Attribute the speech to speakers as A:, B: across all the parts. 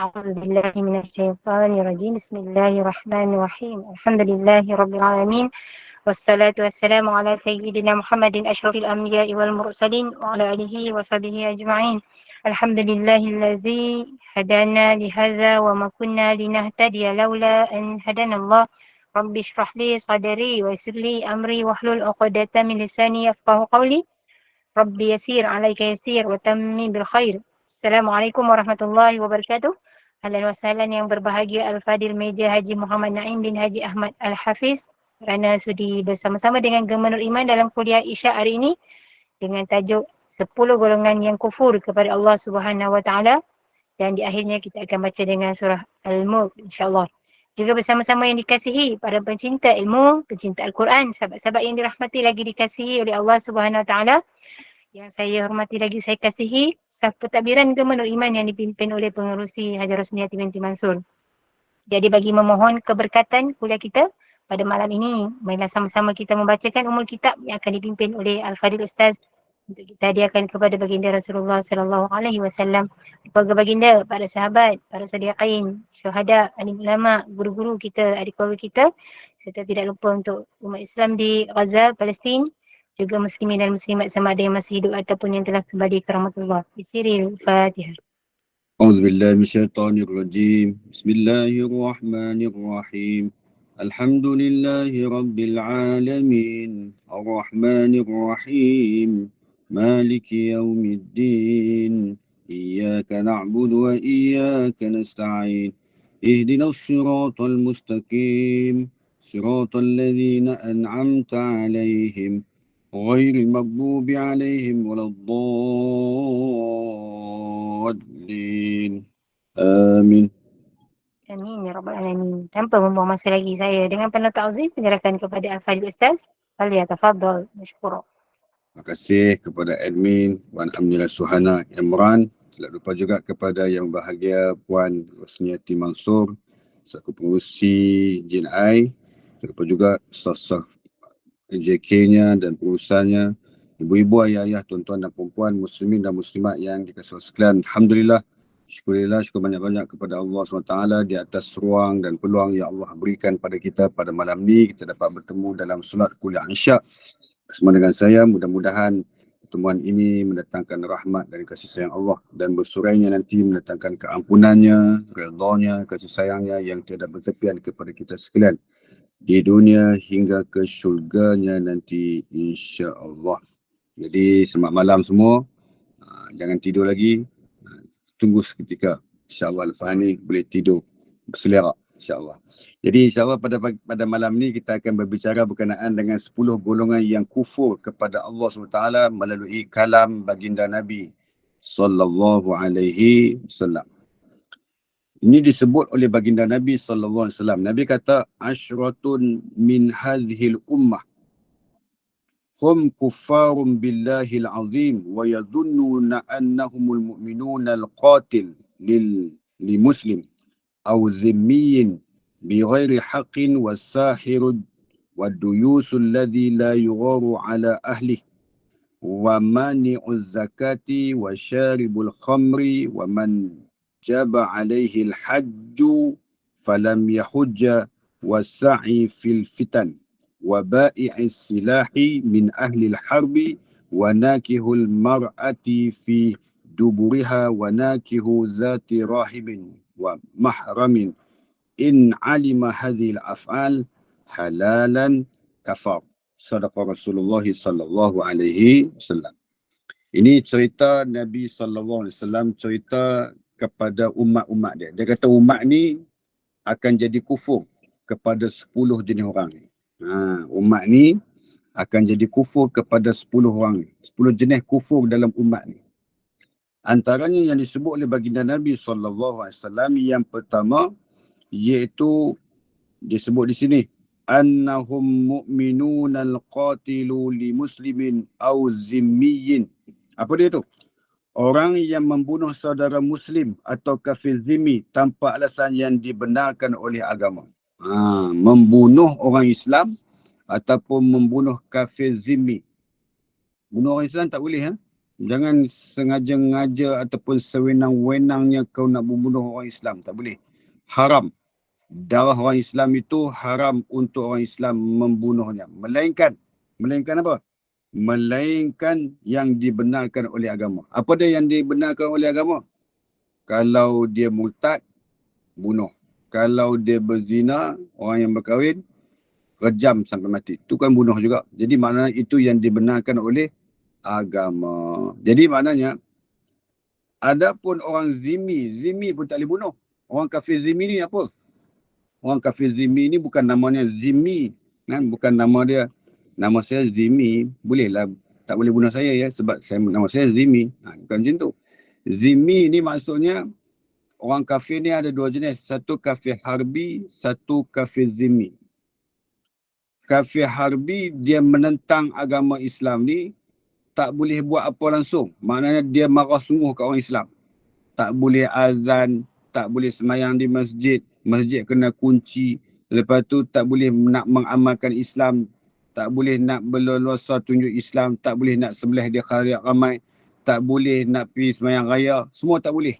A: أعوذ بالله من الشيطان الرجيم. بسم الله الرحمن الرحيم. الحمد لله رب العالمين، والصلاة والسلام على سيدنا محمد أشرف الأنبياء والمرسلين وعلى آله وصحبه أجمعين. الحمد لله الذي هدانا لهذا وما كنا لنهتدي لولا أن هدانا الله. رب اشرح لي صدري ويسر لي أمري واحلل عقدة من لساني يفقهوا قولي. رب يسير عليك يسير وتمم بالخير. Assalamualaikum warahmatullahi wabarakatuh. Ahlan wa sahlan yang berbahagia Al-Fadil Meja Haji Muhammad Naim bin Haji Ahmad Al-Hafiz, kerana sudi bersama-sama dengan Gemenur Iman dalam kuliah Isyak hari ini dengan tajuk 10 golongan yang kufur kepada Allah Subhanahu Wa Taala, dan di akhirnya kita akan baca dengan surah Al-Mulk insya-Allah. Juga bersama-sama yang dikasihi para pencinta ilmu, pencinta Al-Quran, sahabat-sahabat yang dirahmati lagi dikasihi oleh Allah Subhanahu Wa Taala. Yang saya hormati lagi saya kasihi staf pentadbiran Gemenur Iman yang dipimpin oleh pengerusi Haji Rosniati binti Mansur. Jadi bagi memohon keberkatan kuliah kita pada malam ini, marilah sama-sama kita membacakan umul kitab yang akan dipimpin oleh Al-Fadil Ustaz untuk kita hadiahkan kepada baginda Rasulullah sallallahu alaihi wasallam. Kepada baginda, para sahabat, para sadiqin, syuhada, alim ulama, guru-guru kita, adik keluarga kita, serta tidak lupa untuk umat Islam di Gaza, Palestin, juga muslimin dan muslimat sama ada yang masih hidup ataupun yang telah kembali ke rahmatullah. Bisiril Fatihah.
B: أعوذ بالله من الشيطان الرجيم. بسم الله الرحمن الرحيم. الحمد لله رب العالمين الرحمن الرحيم مالك يوم الدين إياك نعبد وإياك نستعين اهدنا الصراط المستقيم صراط الذين أنعمت عليهم غير المغضوب عليهم ولا الضالين آمين.
A: Amin ya rabbal alamin. Tanpa membuang masa lagi, saya dengan penuh ta'zim menyerahkan kepada Al-Fadil Ustaz. Falyatafaddal mashkura.
B: Terima kasih kepada admin Puan Aminah Suhana Imran. Tidak lupa juga kepada yang bahagia Puan Rosniati Mansur selaku pengurusi JNI. Tidak lupa juga staf JK-nya dan perusahaannya, ibu-ibu, ayah-ayah, tuan-tuan dan perempuan, muslimin dan muslimat yang dikasihi Allah sekalian. Alhamdulillah, syukur banyak-banyak kepada Allah SWT di atas ruang dan peluang yang Allah berikan pada kita pada malam ni. Kita dapat bertemu dalam solat kuliah Isyak bersama dengan saya. Mudah-mudahan pertemuan ini mendatangkan rahmat dan kasih sayang Allah, dan bersurainya nanti mendatangkan keampunannya, redha-Nya, kasih sayangnya yang tiada bertepian kepada kita sekalian di dunia hingga ke syurganya nanti insya-Allah. Jadi selamat malam semua. Jangan tidur lagi. Tunggu seketika. InsyaAllah lepas ni boleh tidur berselerak insya-Allah. Jadi insya-Allah pada malam ni kita akan berbicara berkenaan dengan 10 golongan yang kufur kepada Allah SWT melalui kalam baginda Nabi sallallahu alaihi wasallam. Ini disebut oleh baginda Nabi sallallahu alaihi wasallam. Nabi kata ashratun min hadhil ummah hum kuffarun billahil azim wa yadhunnuna annahumul mu'minuna al-qatil li muslim aw dhimmiyin bighairi haqqin was-sahir wad-duyus alladhi la yugharu ala ahlihi wa mani'uz zakati wa syaribul khamri wa man jaba alaihi al-hajju falam yahujja wasa'i fil fitan wa ba'i'is silahi min ahli al-harbi wa nakihul mar'ati fi duburiha wa nakihu dhati rahibin wa mahramin in alima hadhil af'al halalan kafar. Sadaqa Rasulullah sallallahu alaihi wasallam. Ini cerita Nabi sallallahu alaihi wasallam, cerita kepada umat-umat dia. Dia kata umat ni akan jadi kufur kepada 10 jenis orang ni. Umat ni akan jadi kufur kepada 10 orang ni. 10 jenis kufur dalam umat ni. Antaranya yang disebut oleh baginda Nabi SAW, yang pertama iaitu disebut di sini, annahum mu'minunal qatilu li muslimin aw zimmiyin. Apa dia tu? Orang yang membunuh saudara muslim atau kafir zimmi tanpa alasan yang dibenarkan oleh agama. Membunuh orang Islam ataupun membunuh kafir zimmi. Bunuh orang Islam tak boleh. Jangan sengaja-ngaja ataupun sewenang-wenangnya kau nak membunuh orang Islam. Tak boleh. Haram. Darah orang Islam itu haram untuk orang Islam membunuhnya. Melainkan apa? Melainkan yang dibenarkan oleh agama. Apa dia yang dibenarkan oleh agama? Kalau dia murtad, bunuh. Kalau dia berzina, orang yang berkahwin, rejam sampai mati. Itu kan bunuh juga. Jadi maknanya itu yang dibenarkan oleh agama. Jadi maknanya, ada pun orang zimmi pun tak boleh bunuh. Orang kafir zimmi ni apa? Orang kafir zimmi ni bukan namanya zimmi. Kan? Bukan nama dia. Nama saya zimmi. Bolehlah tak boleh bunuh saya ya. Sebab nama saya zimmi. Bukan macam tu. Zimmi ni maksudnya, orang kafir ni ada dua jenis. Satu kafir harbi, satu kafir zimmi. Kafir harbi, dia menentang agama Islam ni, tak boleh buat apa langsung. Maknanya dia marah sungguh ke orang Islam. Tak boleh azan, tak boleh semayang di masjid, masjid kena kunci. Lepas tu tak boleh nak mengamalkan Islam, tak boleh nak berleluasa tunjuk Islam, tak boleh nak sembelih di khalayak ramai, tak boleh nak pergi semayang raya, semua tak boleh.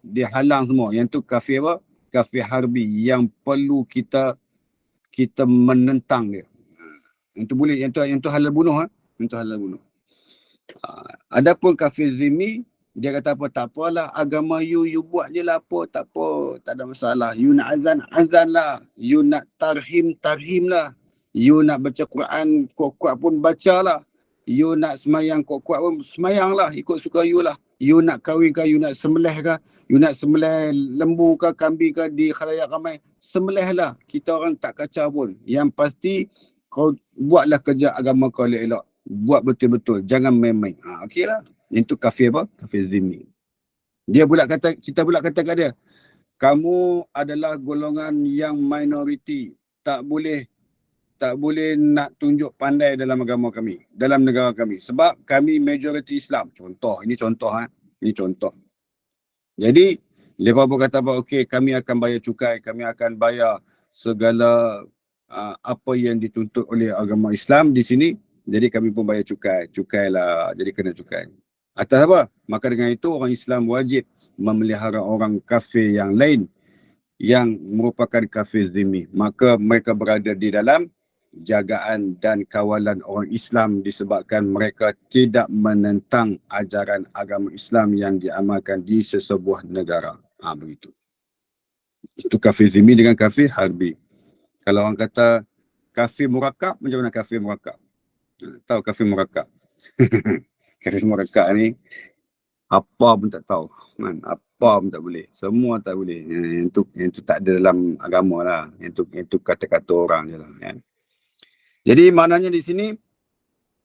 B: Dia halang semua. Yang tu kafir apa? Kafir harbi yang perlu kita menentang dia. Yang tu boleh, yang tu halal bunuh. Yang tu halal bunuh. Adapun kafir zimmi, dia kata apa, tak apalah agama you buat je lah apa, tak apa, tak ada masalah. You nak azan lah, you nak tarhim lah, you nak baca Quran kuat-kuat pun baca lah, you nak semayang kuat-kuat pun semayang lah, ikut suka you lah. You nak kahwin ke, you nak sembelih ke, you nak sembelih lembu ke, kambing ke di khalayak ramai, sembelih lah. Kita orang tak kacau pun. Yang pasti kau buatlah kerja agama kau elok-elok. Buat betul-betul, jangan main-main. Okey lah. Itu kafir apa? Kafir zimmi. Kita pula kata kat dia, kamu adalah golongan yang minoriti. Tak boleh nak tunjuk pandai dalam agama kami, dalam negara kami. Sebab kami majoriti Islam. Ini contoh. Jadi, mereka pun kata, okey, kami akan bayar cukai, kami akan bayar segala apa yang dituntut oleh agama Islam di sini. Jadi kami pun bayar cukai lah. Jadi kena cukai. Atas apa? Maka dengan itu orang Islam wajib memelihara orang kafir yang lain yang merupakan kafir zimmi. Maka mereka berada di dalam jagaan dan kawalan orang Islam disebabkan mereka tidak menentang ajaran agama Islam yang diamalkan di sesebuah negara. Begitu. Itu kafir zimmi dengan kafir harbi. Kalau orang kata kafir murakab, macam mana kafir murakab? Tahu kafir murakab? Kafir murakab ni apa pun tak tahu. Apa pun tak boleh. Semua tak boleh. Yang tu tak ada dalam agama lah. Yang tu kata-kata orang je lah. Kan? Jadi maknanya di sini,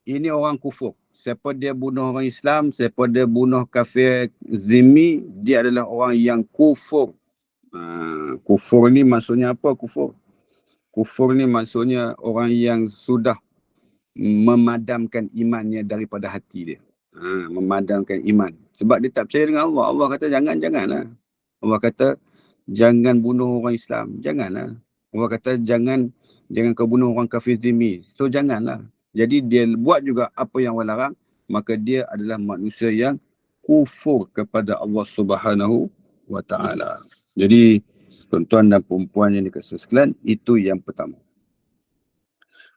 B: ini orang kufur. Siapa dia bunuh orang Islam, siapa dia bunuh kafir zimmi, dia adalah orang yang kufur. Kufur ni maksudnya apa kufur? Kufur ni maksudnya orang yang sudah memadamkan imannya daripada hati dia. Memadamkan iman. Sebab dia tak percaya dengan Allah. Allah kata janganlah. Allah kata jangan bunuh orang Islam. Janganlah. Allah kata jangan kau bunuh orang kafir zimmi. So janganlah. Jadi dia buat juga apa yang Allah larang, maka dia adalah manusia yang kufur kepada Allah Subhanahu wa Ta'ala. Jadi tuan-tuan dan perempuan yang dikasihi sekalian, itu yang pertama.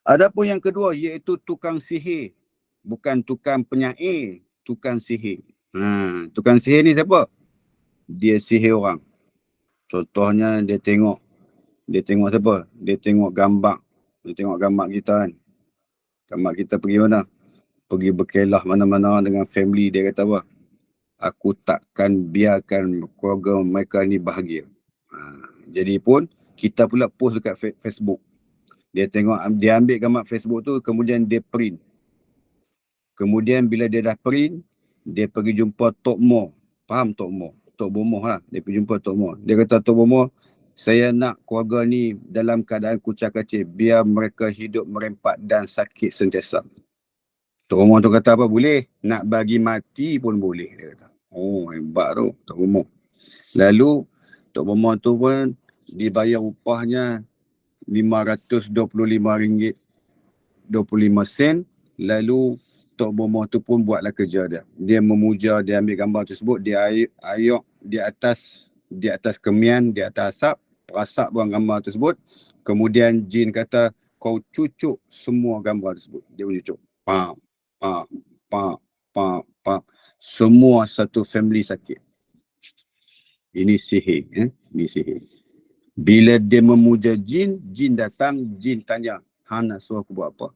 B: Adapun yang kedua, iaitu tukang sihir. Bukan tukang penyair, tukang sihir. Tukang sihir ni siapa? Dia sihir orang. Contohnya dia tengok siapa? Dia tengok gambar. Dia tengok gambar kita kan. Gambar kita pergi mana? Pergi berkelah mana-mana dengan family. Dia kata apa? Aku takkan biarkan keluarga mereka ni bahagia. Jadi pun kita pula post dekat Facebook. Dia ambil gambar Facebook tu, kemudian dia print. Kemudian bila dia dah print, dia pergi jumpa Tok Mo. Faham Tok Mo? Tok Bomoh lah. Dia pergi jumpa Tok Mo. Dia kata, Tok Bomoh, saya nak keluarga ni dalam keadaan kucak-kacir, biar mereka hidup merempat dan sakit sentiasa. Tok Bomoh tu kata apa? Boleh. Nak bagi mati pun boleh. Dia kata. Oh, hebat tu Tok Bomoh. Lalu Tok Bomoh tu pun dibayar upahnya RM525.25. Lalu Tok Bomoh tu pun buatlah kerja dia. Dia memuja, dia ambil gambar tersebut, dia ayuk di atas kemian, di atas asap, perasak buang gambar tersebut. Kemudian jin kata, kau cucuk semua gambar tersebut. Dia mencucuk. Pam, pam, pam, pam, pam. Semua satu family sakit. Ini sihir. Ini sihir. Bila dia memuja jin, jin datang, jin tanya, hang nak suruh aku buat apa?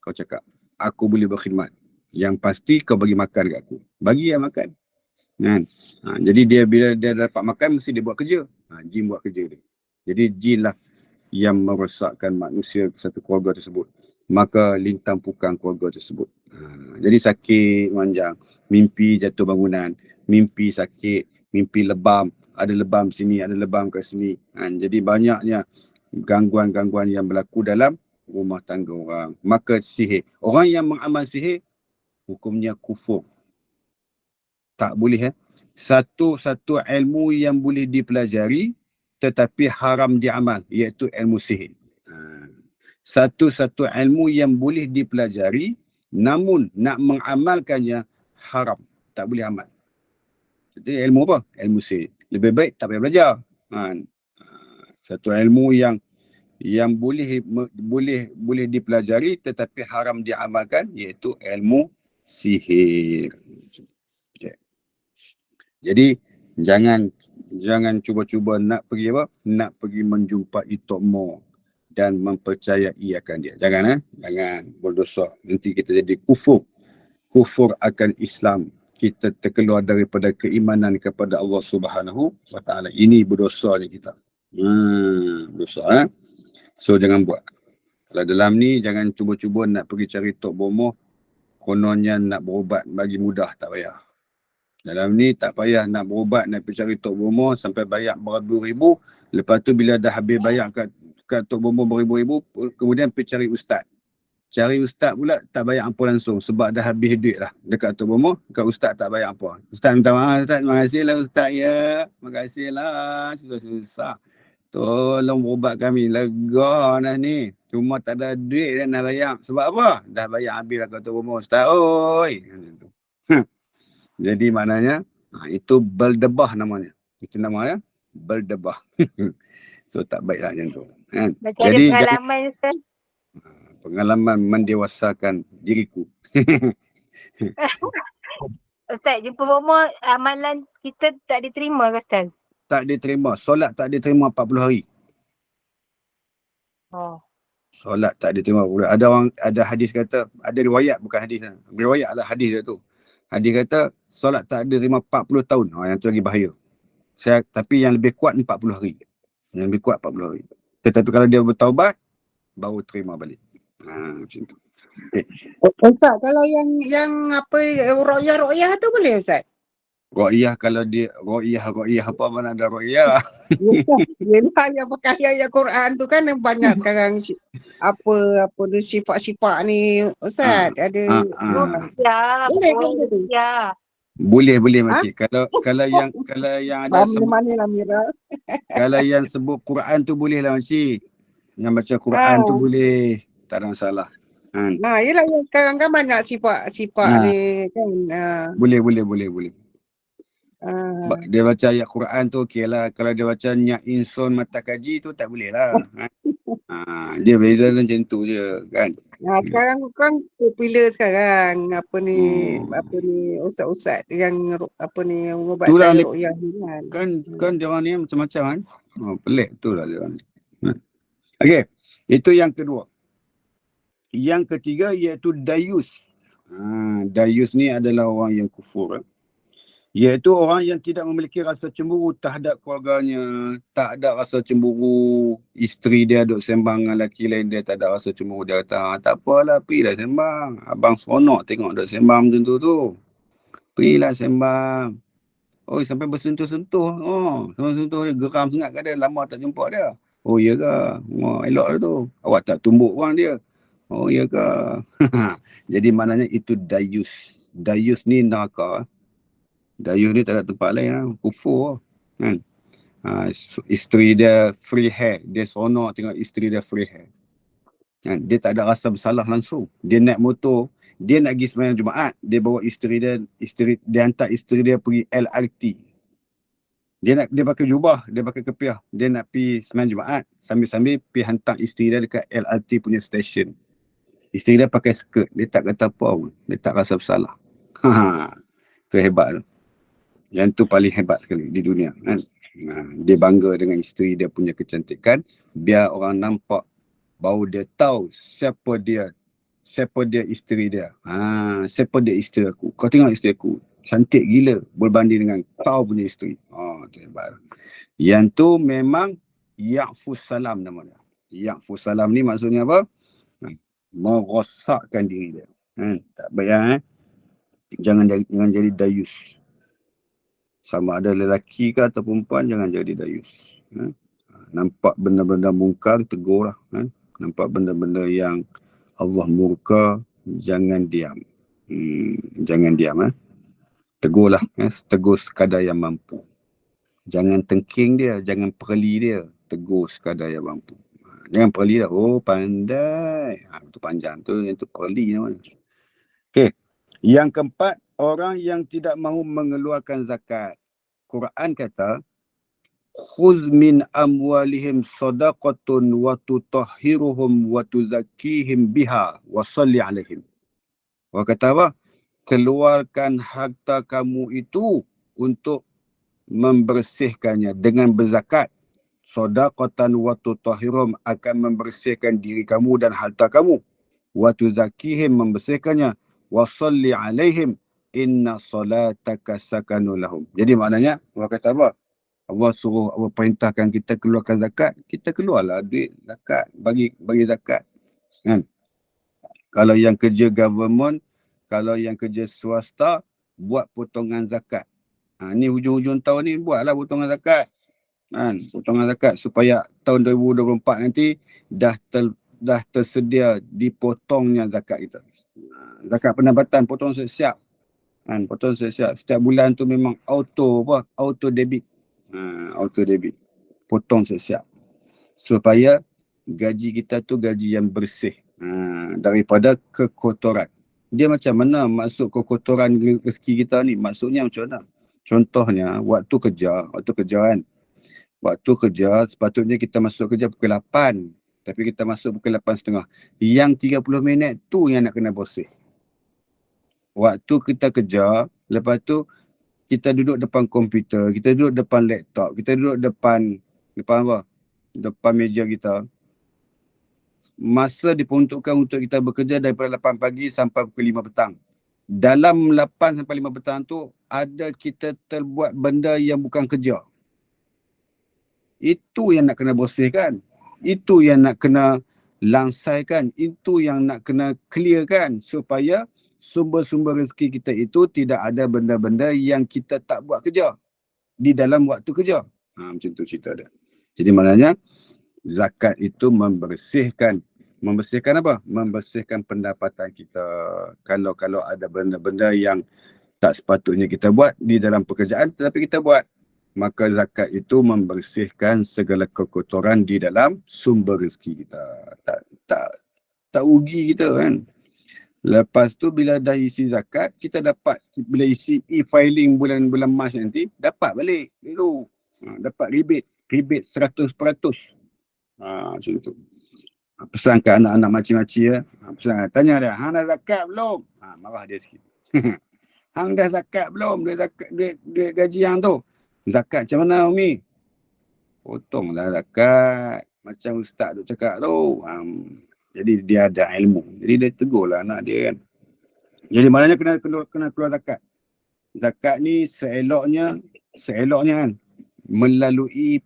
B: Kau cakap, aku boleh berkhidmat. Yang pasti kau bagi makan kat aku. Bagi dia makan. Kan? Jadi dia bila dia dapat makan, mesti dia buat kerja. Jin buat kerja dia. Jadi jin lah yang merosakkan manusia satu keluarga tersebut. Maka lintang pukang keluarga tersebut. Jadi sakit manjang, mimpi jatuh bangunan, mimpi sakit, mimpi lebam. Ada lebam sini, ada lebam kat sini. Jadi banyaknya gangguan-gangguan yang berlaku dalam rumah tangga orang. Maka sihir. Orang yang mengamal sihir, hukumnya kufur. Tak boleh. Satu-satu ilmu yang boleh dipelajari tetapi haram diamal, iaitu ilmu sihir. Satu-satu ilmu yang boleh dipelajari namun nak mengamalkannya haram. Tak boleh amal. Jadi ilmu apa? Ilmu sihir. Lebih baik tak payah belajar. Satu ilmu yang boleh dipelajari tetapi haram diamalkan, iaitu ilmu sihir. Okay. Jadi jangan cuba-cuba nak pergi apa? Nak pergi menjumpai Tok Mo dan mempercayai akan dia. Jangan berdosa. Nanti kita jadi kufur akan Islam. Kita terkeluar daripada keimanan kepada Allah Subhanahu wa taala. Ini berdosanya kita. Dosa. So jangan buat. Kalau dalam ni jangan cuba-cuba nak pergi cari Tok Bomoh, kononnya nak berubat bagi mudah, tak payah. Dalam ni tak payah nak berubat, nak pergi cari Tok Bomoh sampai bayar beribu-ribu. Lepas tu bila dah habis bayar kat Tok Bomoh beribu-ribu, kemudian pergi cari ustaz. Cari ustaz pula tak bayar apa langsung sebab dah habis duit lah dekat Tok Bomoh. Kat ustaz tak bayar apa. Ustaz minta maaf, ustaz, terima kasih lah ustaz ya. Terima kasih lah, susah-susah. Tolong berubat kami, lega dah ni. Cuma tak ada duit dah nak bayar. Sebab apa? Dah bayar habis lah kat Tok Bomoh ustaz. Oi. Jadi maknanya, itu berdebah namanya. Itu namanya berdebah. So tak baiklah macam tu. Kan?
A: Macam
B: jadi
A: ada pengalaman Ustaz.
B: Pengalaman mendewasakan diriku.
A: Ustaz, jumpa bomoh amalan kita tak diterima ke Ustaz?
B: Tak diterima. Solat tak diterima 40 hari.
A: Oh.
B: Solat tak diterima. Ada hadis kata, ada riwayat bukan hadis. Riwayat lah hadis dia tu. Hadis kata solat tak diterima 40 tahun. Yang tu lagi bahaya. Tapi yang lebih kuat 40 hari. Yang lebih kuat 40 hari. Tetapi kalau dia bertaubat, baru terima balik. Macam tu. Okay.
C: Ustaz, kalau yang apa ruqyah tu boleh Ustaz?
B: Ruqyah kalau dia ruqyah apa mana ada ruqyah.
C: Yelah yang pakai ayat Quran tu kan banyak sekarang apa dia sifat-sifat ni Ustaz. Ada
B: boleh makcik. Kalau yang ada
C: mana Mira.
B: Kalau yang sebut Quran tu boleh lah makcik. Yang baca Quran tu boleh. Tak ada masalah.
C: Yelah yang sekarang kan banyak sifat ni kan.
B: Boleh. Dia baca ayat Quran tu okey lah. Kalau dia baca nyak insun mata kaji tu tak boleh lah. Dia beza macam tu je kan.
C: Sekarang kan popular sekarang apa ni ustaz-ustaz yang apa ni ubat ruqyah ni
B: kan dia orang ni macam-macam kan. Pelik tu lah dia orang. Okey, itu yang kedua. Yang ketiga iaitu dayus. Dayus ni adalah orang yang kufur. Iaitu orang yang tidak memiliki rasa cemburu terhadap keluarganya. Tak ada rasa cemburu. Isteri dia duduk sembang dengan lelaki lain, dia tak ada rasa cemburu. Dia kata, tak apalah, pergilah sembang. Abang seronok tengok duduk sembang macam tu. Pergilah sembang. Oh, sampai bersentuh-sentuh. Sentuh-sentuh dia, geram sangat kat dia. Lama tak jumpa dia. Oh, ya ke? Elok dia tu. Awak tak tumbuk orang dia. Oh, ya ke? Jadi maknanya itu dayus. Dayus ni neraka. Dayus ni tak ada tempat lain lah. Kufur kan. Isteri dia free hair. Dia seronok tengok isteri dia free hair. Dia tak ada rasa bersalah langsung. Dia naik motor, dia nak pergi sembahyang Jumaat, dia bawa isteri dia hantar isteri dia pergi LRT. Dia pakai jubah, dia pakai kepiah, dia nak pergi sembahyang Jumaat, sambil-sambil pergi hantar isteri dia dekat LRT punya stesen. Isteri dia pakai skirt, dia tak kata apa pun, dia tak rasa bersalah. Itu hebat tu. Yang tu paling hebat sekali di dunia kan. Dia bangga dengan isteri dia punya kecantikan, biar orang nampak, baru dia tahu siapa dia isteri dia. Siapa dia isteri aku. Kau tengok isteri aku, cantik gila berbanding dengan kau punya isteri. Tu hebat. Yang tu memang Ya'fus Salam nama dia. Ya'fus Salam ni maksudnya apa? Merosakkan diri dia. Tak payah jangan jadi dayus. Sama ada lelaki ke atau perempuan, jangan jadi dayus. Nampak benda-benda mungkar, tegurlah. Nampak benda-benda yang Allah murka, jangan diam. Jangan diam. Tegurlah. Tegur sekadar yang mampu. Jangan tengking dia, jangan perli dia. Tegur sekadar yang mampu. Jangan perli dah. Oh, pandai. Itu panjang tu, yang tu perli namanya. Okey. Yang keempat, orang yang tidak mahu mengeluarkan zakat. Quran kata, khudh min amwalihim sadaqatun wa tutahhiruhum wa tuzakkihim biha wa salli alaihim. Orang kata apa? Keluarkan harta kamu itu untuk membersihkannya dengan berzakat. Sadaqatan wa tutahhiruhum, akan membersihkan diri kamu dan harta kamu. Wa tuzakkihim, membersihkannya. Wa salli alaihim, inna salataka sakanu lahum. Jadi maknanya, Allah kata apa? Allah perintahkan kita keluarkan zakat, kita keluarlah duit zakat, bagi zakat. Kalau yang kerja government, kalau yang kerja swasta, buat potongan zakat. Ni hujung-hujung tahun ni buatlah potongan zakat. Potongan zakat supaya tahun 2024 nanti dah tersedia dipotongnya zakat kita. Zakat pendapatan potong siap. Potong siap. Setiap bulan tu memang auto debit. Auto debit. Potong siap. Supaya gaji kita tu gaji yang bersih. Daripada kekotoran. Dia macam mana masuk kekotoran rezeki kita ni? Maksudnya macam mana? Contohnya, waktu kerja kan. Waktu kerja, sepatutnya kita masuk kerja pukul 8. Tapi kita masuk pukul 8.30. Yang 30 minit tu yang nak kena bersih. Waktu kita kerja, lepas tu kita duduk depan komputer, kita duduk depan laptop, kita duduk depan apa? Depan meja kita. Masa diperuntukkan untuk kita bekerja daripada 8 pagi sampai pukul 5 petang. Dalam 8 sampai 5 petang tu, ada kita terbuat benda yang bukan kerja. Itu yang nak kena bersihkan. Itu yang nak kena langsaikan. Itu yang nak kena clearkan supaya sumber-sumber rezeki kita itu tidak ada benda-benda yang kita tak buat kerja di dalam waktu kerja. Macam tu cerita dia. Jadi maknanya zakat itu membersihkan apa? Membersihkan pendapatan kita. Kalau ada benda-benda yang tak sepatutnya kita buat di dalam pekerjaan tetapi kita buat, maka zakat itu membersihkan segala kekotoran di dalam sumber rezeki kita. Tak rugi kita kan. Lepas tu bila dah isi zakat, kita dapat, bila isi e-filing bulan Mac nanti, dapat balik dulu. Dapat rebate 100%. Macam tu. Pesan ke anak-anak makcik-makcik ya. Pesan, tanya dia, hang dah zakat belum? Marah dia sikit. Hang dah zakat belum? Duit gaji hang tu. Zakat macam mana Umi? Potonglah zakat. Macam ustaz tu cakap tu. Jadi dia ada ilmu. Jadi dia tegurlah anak dia kan. Jadi maknanya kena keluar zakat. Zakat ni seeloknya kan melalui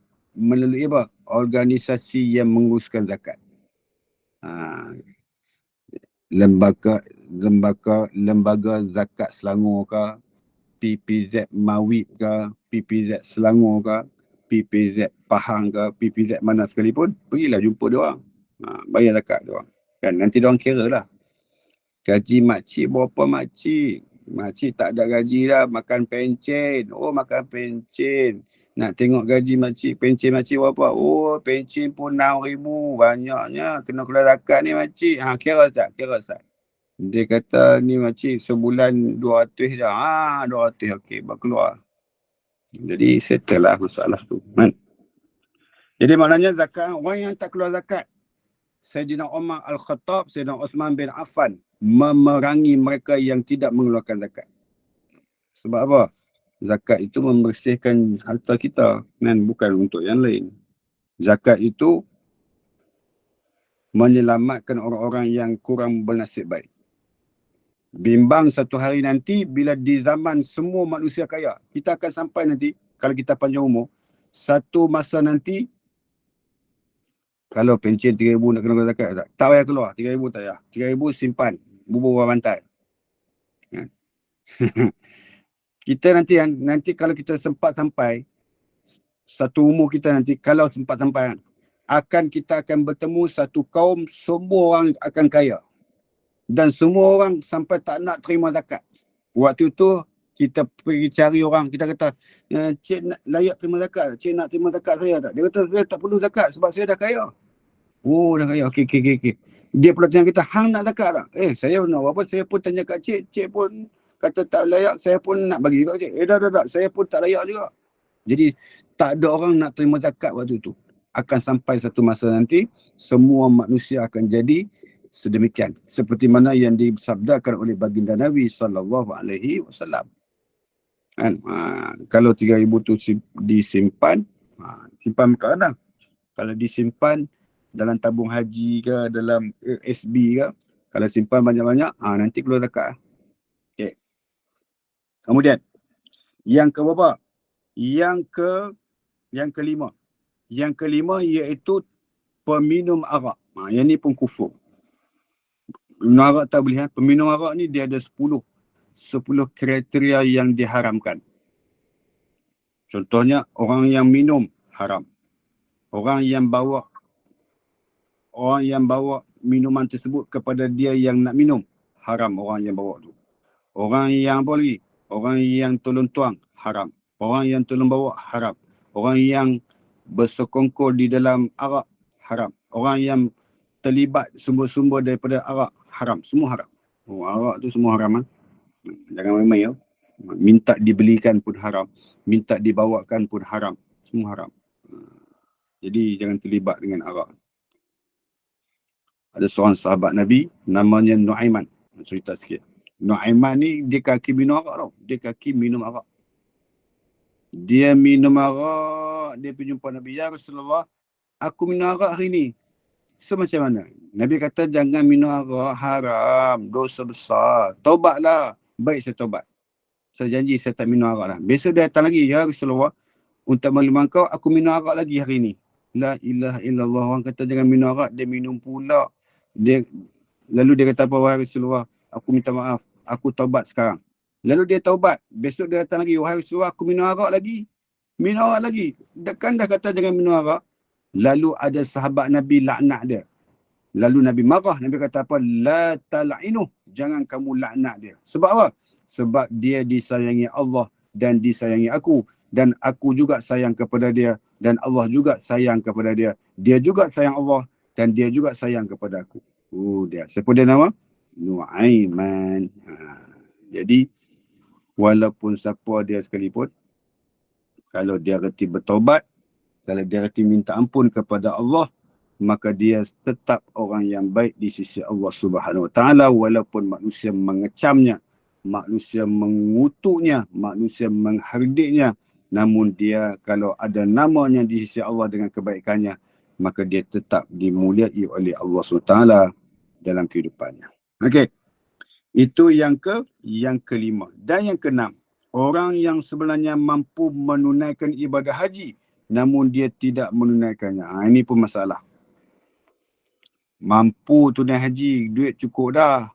B: apa? Organisasi yang menguruskan zakat. Lembaga zakat Selangor ke, PPZ Mawib ke, PPZ Selangor ke, PPZ Pahang ke, PPZ mana sekalipun, pergilah jumpa dia orang. Bayar zakat dia orang. Kan nanti dia orang kira lah. Gaji makcik berapa makcik? Makcik tak ada gaji dah, makan pencen. Oh, makan pencen. Nak tengok gaji makcik, pencen makcik berapa? Oh, pencen pun 6,000. Banyaknya. Kena keluar zakat ni makcik. Kira tak? Kira tak? Dia kata ni makcik sebulan 200 dah. 200. Okey, baru keluar. Jadi settle lah masalah tu. Kan? Jadi maknanya zakat, orang yang tak keluar zakat, Sayyidina Umar Al-Khattab, Sayyidina Osman bin Affan memerangi mereka yang tidak mengeluarkan zakat. Sebab apa? Zakat itu membersihkan harta kita, kan? Bukan untuk yang lain. Zakat itu menyelamatkan orang-orang yang kurang bernasib baik. Bimbang satu hari nanti bila di zaman semua manusia kaya, kita akan sampai nanti, kalau kita panjang umur, satu masa nanti, kalau pencen 3,000 nak kena zakat tak? Tak payah keluar, 3,000 tak payah. 3,000 simpan, bubur bawah bantal. Kan? Kita nanti kalau kita sempat sampai satu umur kita nanti, kalau sempat sampai kita akan bertemu satu kaum semua orang akan kaya dan semua orang sampai tak nak terima zakat. Waktu tu kita pergi cari orang, kita kata, cik nak layak terima zakat, cik nak terima zakat saya tak? Dia kata saya tak perlu zakat sebab saya dah kaya. Oh, dah kaya. Okey. Dia pula tanya kita, hang nak zakat tak? Saya nak apa? Saya pun tanya kat cik pun kata tak layak, saya pun nak bagi juga cik. Dah, saya pun tak layak juga. Jadi tak ada orang nak terima zakat waktu tu. Akan sampai satu masa nanti, semua manusia akan jadi sedemikian. Seperti mana yang disabdakan oleh baginda Nabi SAW. Kan? Kalau 3,000 tu disimpan, simpan ke mana? Kalau disimpan dalam tabung haji ke, dalam SB ke, kalau simpan banyak-banyak, nanti keluar zakat. Okay. Kemudian, yang ke berapa? Yang kelima. Yang kelima iaitu peminum arak. Yang ni pun kufur. Peminum arak tak boleh. Peminum arak ni dia ada 10 kriteria yang diharamkan. Contohnya, orang yang minum haram. Orang yang bawa minuman tersebut kepada dia yang nak minum, haram orang yang bawa tu. Orang yang apa lagi? Orang yang tolong tuang, haram. Orang yang tolong bawa, haram. Orang yang bersekongkol di dalam arak, haram. Orang yang terlibat sumber-sumber daripada arak, haram. Semua haram. Arak tu semua haram. Jangan main-main. Minta dibelikan pun haram. Minta dibawakan pun haram. Semua haram. Jadi jangan terlibat dengan arak. Ada seorang sahabat Nabi, namanya Nuaiman. Cerita sikit. Nuaiman ni dia kaki minum arak tau. Dia kaki minum arak. Dia minum arak, dia pergi jumpa Nabi, ya Rasulullah, aku minum arak hari ni. So macam mana? Nabi kata jangan minum arak, haram, dosa besar. Taubatlah. Baik, saya taubat. Saya janji saya tak minum arak lah. Besok dia datang lagi, ya Rasulullah, untuk makluman kau, aku minum arak lagi hari ni. La ilaha illallah. Orang kata jangan minum arak, dia minum pula. Lalu dia kata apa, wahai Rasulullah, aku minta maaf, aku taubat sekarang. Lalu dia taubat. Besok dia datang lagi, wahai Rasulullah, aku minum arak lagi. Minum arak lagi. Kan dah kata jangan minum arak. Lalu ada sahabat Nabi laknat dia. Lalu Nabi marah. Nabi kata apa? La tal'inuh. Jangan kamu laknat dia. Sebab apa? Sebab dia disayangi Allah dan disayangi aku. Dan aku juga sayang kepada dia. Dan Allah juga sayang kepada dia. Dia juga sayang Allah. Dan dia juga sayang kepada aku. Dia. Siapa dia nama? Nuaiman. Jadi, walaupun siapa dia sekalipun, kalau dia reti bertaubat, kalau dia reti minta ampun kepada Allah, maka dia tetap orang yang baik di sisi Allah Subhanahu Wa Taala, walaupun manusia mengecamnya, manusia mengutuknya, manusia mengherdiknya, namun dia kalau ada namanya di sisi Allah dengan kebaikannya, maka dia tetap dimuliai oleh Allah SWT dalam kehidupannya. Okey. Itu yang kelima. Dan yang keenam, orang yang sebenarnya mampu menunaikan ibadah haji namun dia tidak menunaikannya. Ini pun masalah. Mampu tunai haji, duit cukup dah.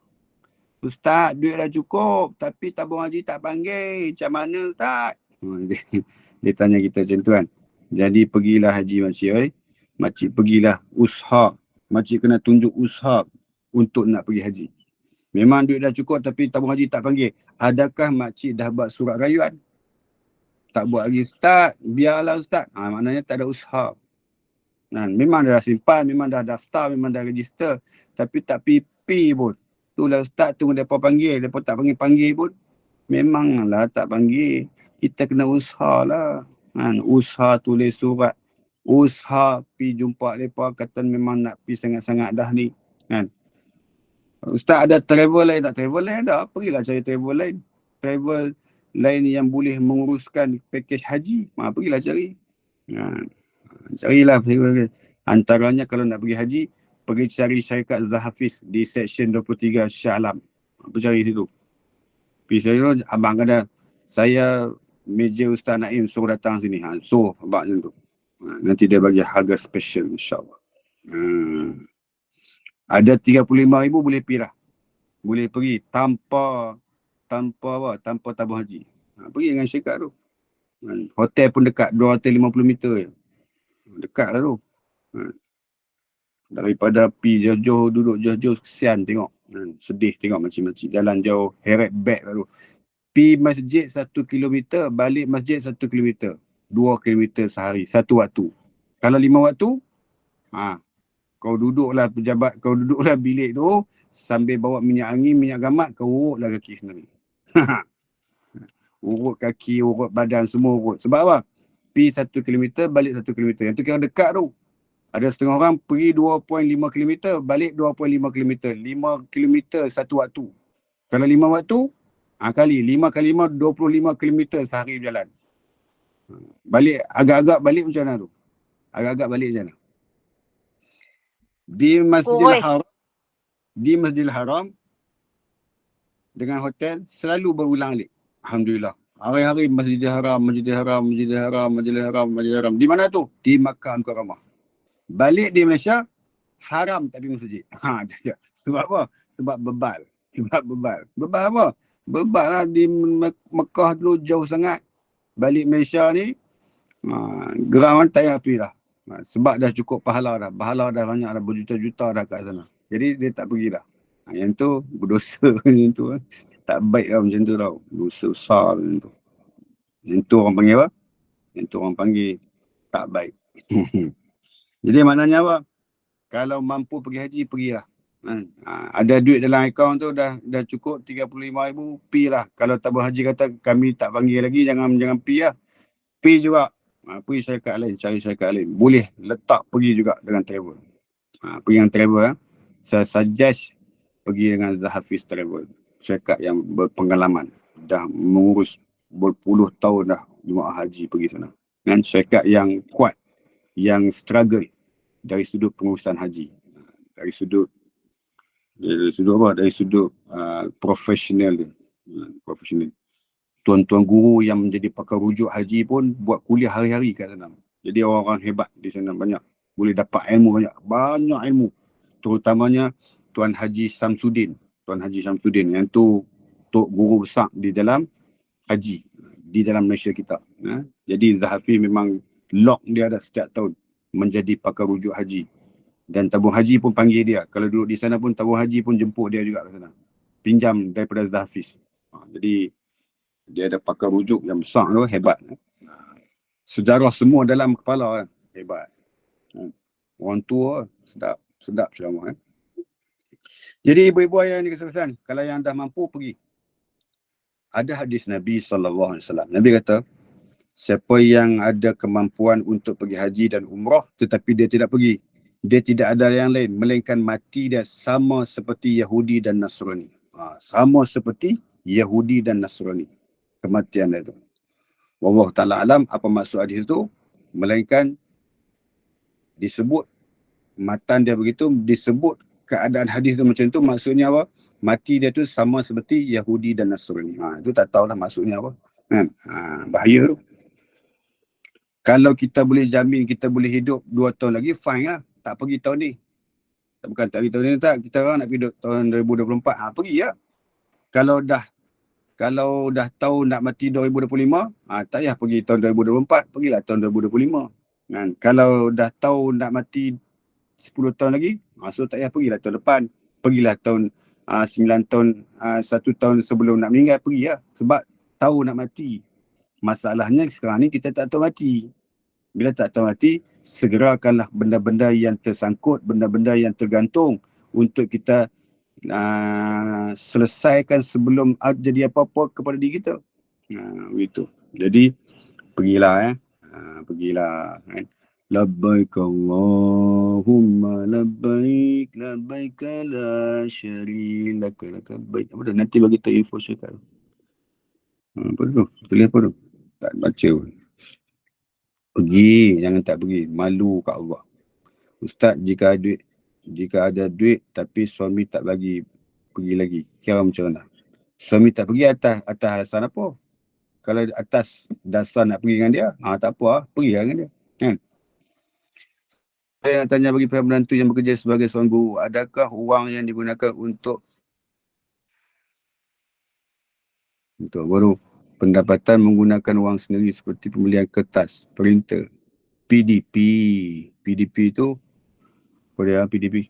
B: Ustaz, duit dah cukup tapi tabung haji tak panggil. Macam mana Ustaz? Dia tanya kita macam tu kan. Jadi pergilah haji makcik. Makcik pergilah usaha. Makcik kena tunjuk usaha untuk nak pergi haji. Memang duit dah cukup tapi tabung haji tak panggil. Adakah makcik dah buat surat rayuan? tak buat lagi. Ustaz, biarlah Ustaz. Maknanya tak ada usaha. Memang dah simpan, memang dah daftar, memang dah register. Tapi tak pipi pun. Itulah Ustaz tunggu mereka panggil. Mereka tak panggil-panggil pun. Memanglah tak panggil. Kita kena usaha lah. Usaha tulis surat. Usaha pi jumpa mereka. Kata memang nak pi sangat-sangat dah ni. Ustaz ada travel lain tak? Travel lain ada. Pergilah cari travel lain. Travel lain yang boleh menguruskan pakej haji. Pergilah cari. Carilah. Antaranya kalau nak pergi haji, pergi cari syarikat Zahafiz di seksyen 23 Shah Alam. Cari situ. Pergi cari, abang kata, saya meja Ustaz Naim suruh datang sini. So, abang macam tu. Nanti dia bagi harga special insyaAllah. Ada 35,000 boleh pergi lah. Boleh pergi tanpa tabung haji. Pergi dengan syarikat tu. Hotel pun dekat 250 meter je. Dekat lah tu. Daripada pi jauh-jauh, duduk jauh-jauh, kesian tengok. Sedih tengok macam-macam. Jalan jauh, heret back lah tu. Pi masjid 1 kilometer, balik masjid 1 kilometer. 2 kilometer sehari, satu waktu. Kalau 5 waktu, kau duduklah pejabat, kau duduklah bilik tu, sambil bawa minyak angin, minyak gamat, kau urutlah kaki sendiri. Urut kaki, urut badan, semua urut. Sebab apa? Pi 1 kilometer, balik 1 kilometer. Yang tu kira dekat tu. Ada setengah orang pergi 2.5 kilometer, balik 2.5 kilometer. 5 kilometer satu waktu. Kalau 5 waktu, kali 5 kali 5, 25 kilometer sehari berjalan. Balik, agak-agak balik macam mana tu? Agak-agak balik macam mana? Di Masjidil Haram dengan hotel selalu berulang alik. Alhamdulillah. Hari-hari Masjidil Haram. Di mana tu? Di Makkah Mukarramah. Balik di Malaysia, haram tak pergi masjid. Sebab apa? Sebab bebal. Bebal apa? Bebal lah di Mekah dulu jauh sangat. Balik Malaysia ni, geram tak payah pergi dah. Sebab dah cukup pahala dah. Pahala dah banyak dah, berjuta-juta dah kat sana. Jadi dia tak pergi dah. Yang tu berdosa macam tu. Tak baik lah macam tu tau. Dosa besar macam tu. Yang tu orang panggil apa? Yang tu orang panggil tak baik. Jadi maknanya apa? Kalau mampu pergi haji, pergilah. Ada duit dalam akaun tu dah cukup 35,000, pergilah. Kalau tabung haji kata kami tak panggil lagi, jangan pergi lah. Pergi juga. Pergi syarikat lain, cari syarikat lain. Boleh letak pergi juga dengan travel. Pergi dengan travel. Saya suggest pergi dengan Zahafiz Travel. Syarikat yang berpengalaman. Dah mengurus berpuluh tahun dah jemaah haji pergi sana. Dan syarikat yang kuat, yang struggle dari sudut pengurusan haji. Dari sudut profesional dia. Profesional. Tuan-tuan guru yang menjadi pakar rujuk haji pun buat kuliah hari-hari kat sana. Jadi orang-orang hebat di sana banyak. Boleh dapat ilmu banyak ilmu. Terutamanya Tuan Haji Samsudin. Tuan Haji Samsudin yang tu tok guru besar di dalam haji. Di dalam Malaysia kita. Jadi Zahafi memang lock dia dah setiap tahun menjadi pakar rujuk haji. Dan tabung haji pun panggil dia. Kalau duduk di sana pun tabung haji pun jemput dia juga ke sana. Pinjam daripada Zahafiz. Jadi dia ada pakar rujuk yang besar tu, hebat. Sejarah semua dalam kepala, hebat. Orang tua, sedap ceramah. Jadi ibu-ibu ayah yang dikasihi, kalau yang dah mampu pergi. Ada hadis Nabi SAW. Nabi kata, siapa yang ada kemampuan untuk pergi haji dan umrah tetapi dia tidak pergi, dia tidak ada yang lain melainkan mati dia sama seperti Yahudi dan Nasrani. Sama seperti Yahudi dan Nasrani. Kematian dia tu. Wallahu ta'ala alam apa maksud hadis itu, melainkan disebut matan dia begitu, disebut keadaan hadis tu macam tu, maksudnya apa? Mati dia tu sama seperti Yahudi dan Nasrani. Itu tak tahulah maksudnya apa. Bahaya tu. Kalau kita boleh jamin kita boleh hidup 2 tahun lagi, fine lah. Tak pergi tahun ni. Bukan tak pergi tahun ni tak. Kita orang nak pergi tahun 2024. Pergi lah. Kalau dah tahu nak mati 2025, tak payah pergi tahun 2024. Pergilah tahun 2025. Kalau dah tahu nak mati 10 tahun lagi, so tak payah pergilah tahun depan. Pergilah tahun 9 tahun, 1 tahun sebelum nak meninggal, pergi lah. Sebab tahu nak mati. Masalahnya sekarang ni kita tak tahu mati. Bila tak tahu mati, segerakanlah benda-benda yang tersangkut, benda-benda yang tergantung untuk kita selesaikan sebelum jadi apa-apa kepada diri kita. Begitu. Jadi pergilah pergilah kan. Labbaik Allahumma labbaik labbaik la syarika lak labbaik. Apa dah nanti bagi tahu info syarikat. Apa tu? Tulis apa tu? Tak baca pun. Pergi, jangan tak pergi. Malu kat Allah. Ustaz, jika ada duit tapi suami tak bagi pergi lagi, kira macam mana? Suami tak pergi atas alasan apa? Kalau atas dasar nak pergi dengan dia, tak apa, pergi dengan dia. Kan? Saya nak tanya bagi pihak menantu yang bekerja sebagai seorang guru, adakah wang yang digunakan untuk baru pendapatan menggunakan wang sendiri seperti pembelian kertas, printer, PDP tu apa dia PDP?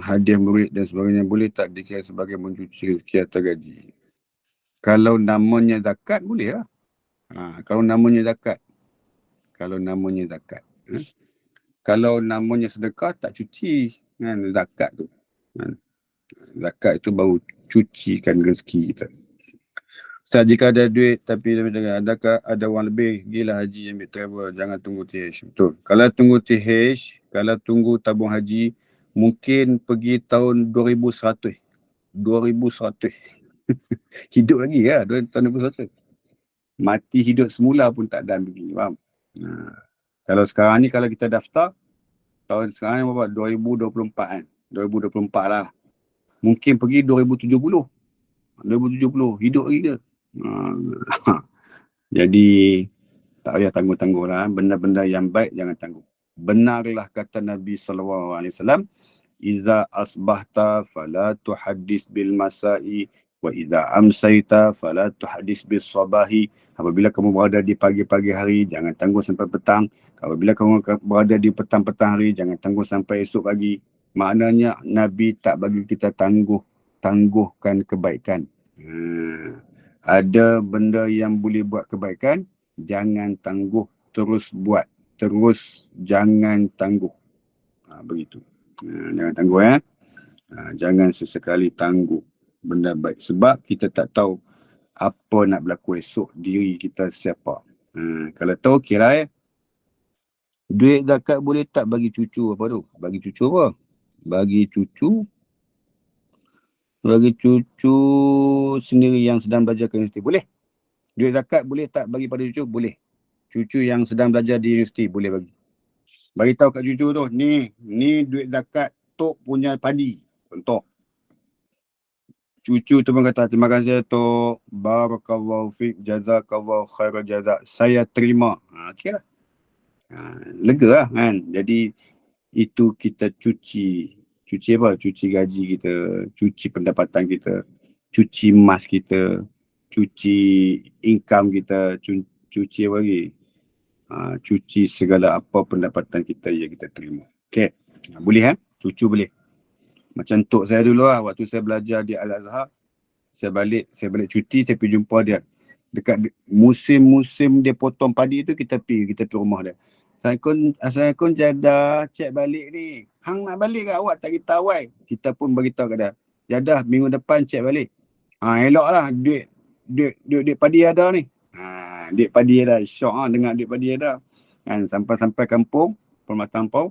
B: Hadiah murid dan sebagainya boleh tak dikira sebagai mencuci rezeki atau gaji? Kalau namanya zakat boleh lah. Kalau namanya zakat. Kalau namanya sedekah tak cuci kan zakat tu. Zakat itu baru cucikan rezeki kita. Ustaz, jika ada duit tapi adakah ada wang lebih, gilah haji ambil travel, jangan tunggu TH. Betul. Kalau tunggu TH, kalau tunggu tabung haji, mungkin pergi tahun 2100. Hidup lagi ya, tahun 2100. Mati hidup semula pun tak ada begini, faham? Kalau sekarang ni kalau kita daftar, tahun sekarang ni berapa? 2024 kan? 2024 lah. Mungkin pergi 2070, hidup lagi ke? Jadi, tak payah tangguh-tangguh lah. Benda-benda yang baik jangan tangguh. Benarlah kata Nabi SAW, Iza asbahta fala tuhaddis bil masai wa iza amsaita fala tuhaddis bis sabahi. Apabila kamu berada di pagi-pagi hari, jangan tangguh sampai petang. Apabila kamu berada di petang-petang hari, jangan tangguh sampai esok pagi. Maknanya Nabi tak bagi kita tangguhkan kebaikan. Ada benda yang boleh buat kebaikan, jangan tangguh, terus buat. Terus jangan tangguh. Begitu. Jangan tangguh ya. Jangan sesekali tangguh benda baik. Sebab kita tak tahu apa nak berlaku esok, diri kita siapa. Kalau tahu kira duit zakat boleh tak bagi cucu apa tu? Bagi cucu apa? Bagi cucu sendiri yang sedang belajar ke universiti. Boleh. Duit zakat boleh tak bagi pada cucu? Boleh. Cucu yang sedang belajar di universiti boleh bagi. Bagi tahu kat cucu tu, ni duit zakat Tok punya padi. Contoh. Cucu tu pun kata, terima kasih Tok. Barakallahu fiqh, jazakallahu khairal jazak. Saya terima. Okey lah. Lega lah kan. Jadi, itu kita cuci. Cuci apa? Cuci gaji kita. Cuci pendapatan kita. Cuci emas kita. Cuci income kita. Cuci apa lagi? Cuci segala apa pendapatan kita yang kita terima. Okey. Boleh cucu boleh. Macam tok saya dulu lah, waktu saya belajar di Al-Azhar, saya balik cuti, saya pergi jumpa dia. Dekat musim-musim dia potong padi tu, kita pergi rumah dia. Assalamualaikum Jadah, cek balik ni. Hang nak balik ke awak tak kita awal? Kita pun beritahu kat dia. Jadah, minggu depan cek balik. Elok lah, duit padi ada ni. Duit padi ada, syok dengar duit padi ada. Kan, sampai kampung, Permata Ampau,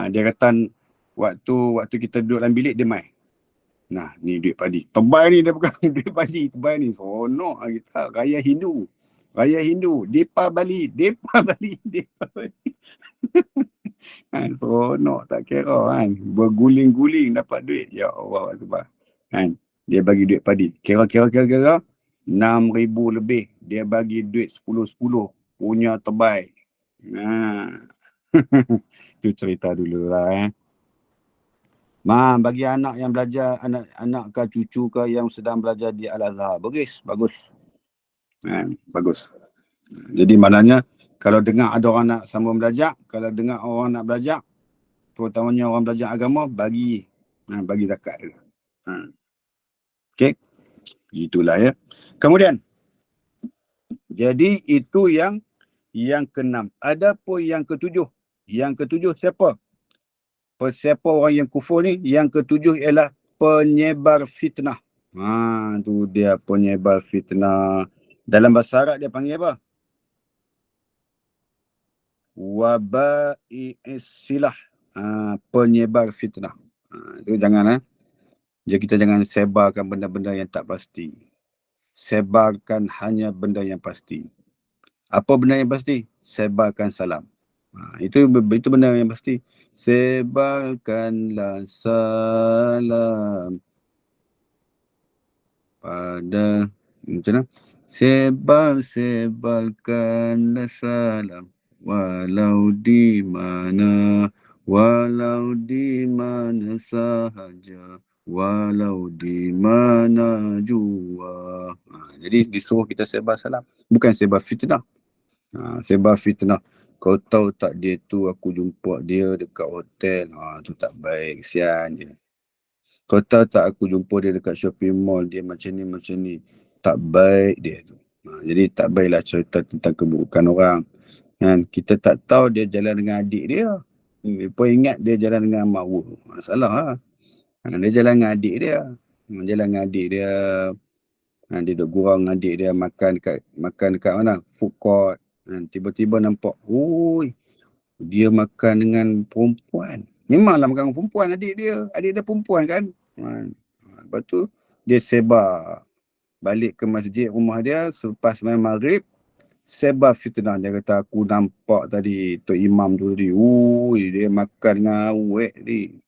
B: dia kata waktu kita duduk dalam bilik dia mai. Nah, ni duit padi. Tebal ni dia pegang duit padi, tebal ni. Sonok kita raya Hindu. Depa Bali. Sonok tak kira kan. Berguling-guling dapat duit. Ya Allah Akbar. Kan, dia bagi duit padi. Kira 6,000 lebih. Dia bagi duit 10 punya tebal. Itu cerita dulu lah. Bagi anak yang belajar, anak ke cucu ke yang sedang belajar di Al-Azhar, bagus. Bagus. Jadi maknanya kalau dengar ada orang nak sambung belajar, kalau dengar orang nak belajar, terutamanya orang belajar agama, bagi zakat dulu. Okey. Itulah ya. Kemudian, jadi itu yang keenam. Adapun yang ketujuh. Yang ketujuh siapa? Siapa orang yang kufur ni? Yang ketujuh ialah penyebar fitnah. Tu dia penyebar fitnah. Dalam bahasa Arab dia panggil apa? Waba'i'is silah. Penyebar fitnah. Itu jangan jadi kita jangan sebarkan benda-benda yang tak pasti. Sebarkan hanya benda yang pasti. Apa benda yang pasti? Sebarkan salam. Itu benda yang pasti. Sebarkanlah salam pada macam mana? Sebarkanlah salam walau di mana sahaja, walau di mana jua. Jadi disuruh kita sebar salam, bukan sebar fitnah. Sebar fitnah. Kau tahu tak dia tu aku jumpa dia dekat hotel. Tu tak baik, kesian je. Kau tahu tak aku jumpa dia dekat shopping mall, dia macam ni. Tak baik dia tu. Jadi tak baiklah cerita tentang keburukan orang. Kita tak tahu dia jalan dengan adik dia. Lepas ingat dia jalan dengan mak wu. Salah lah. Dia jalan dengan adik dia. Dia duduk gurau dengan adik dia makan dekat mana? Food court. Tiba-tiba nampak, dia makan dengan perempuan. Memanglah makan dengan perempuan adik dia. Adik dia perempuan kan. Lepas tu dia sebar balik ke masjid rumah dia selepas main maghrib. Sebar fitnah. Dia kata aku nampak tadi Tok Imam tu tadi. Dia makan dengan awet ni.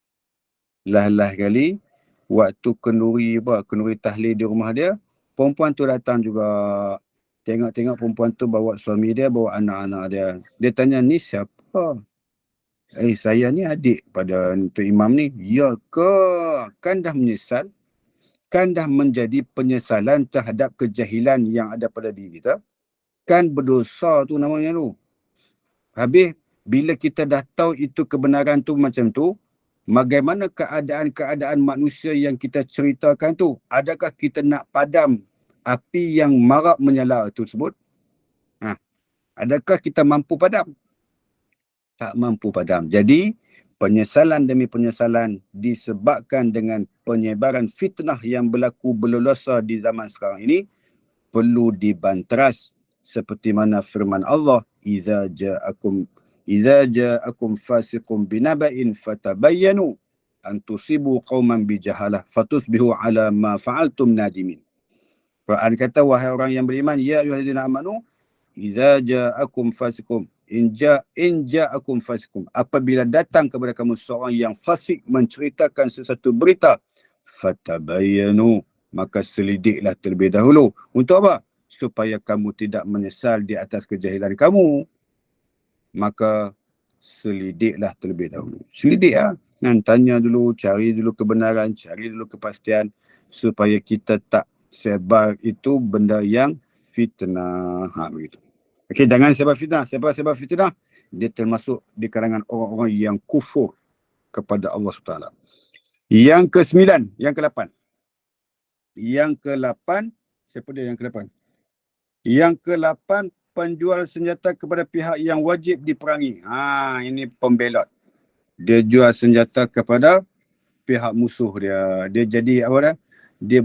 B: Lah kali waktu kenduri tahlil di rumah dia, perempuan tu datang juga. Tengok perempuan tu bawa suami dia, bawa anak-anak dia. Dia tanya, ni siapa? Saya ni adik pada Tok Imam ni. Ya ke? Kan dah menyesal? Kan dah menjadi penyesalan terhadap kejahilan yang ada pada diri kita? Kan berdosa tu namanya tu. Habis, bila kita dah tahu itu kebenaran tu macam tu, bagaimana keadaan manusia yang kita ceritakan tu? Adakah kita nak padam api yang marak menyala tersebut? Adakah kita mampu padam? Tak mampu padam. Jadi, penyesalan demi penyesalan disebabkan dengan penyebaran fitnah yang berlaku berleluasa di zaman sekarang ini perlu dibanteras seperti mana firman Allah, "Idza ja'akum fasiqun binaba'in fatabayyanu an tusibu qauman bijahalah fatusbihu ala ma fa'altum nadimin." Quran kata, wahai orang yang beriman, ya ayyuhallazina amanu, idza ja'akum fasiqun in ja'akum fasiqun, apabila datang kepada kamu seorang yang fasik menceritakan sesuatu berita, fatabayyanu, maka selidiklah terlebih dahulu. Untuk apa? Supaya kamu tidak menyesal di atas kejahilan kamu. Maka selidiklah terlebih dahulu. Selidik tanya dulu, cari dulu kebenaran, cari dulu kepastian supaya kita tak sebar itu benda yang fitnah. Begitu. Okey, jangan sebar fitnah. Sebar fitnah, dia termasuk di kalangan orang-orang yang kufur kepada Allah SWT. Yang ke-9, yang ke-8. Yang ke-8, siapa dia yang ke-8? Yang ke-8, penjual senjata kepada pihak yang wajib diperangi. Ini pembelot. Dia jual senjata kepada pihak musuh dia. Dia jadi apa dah? Dia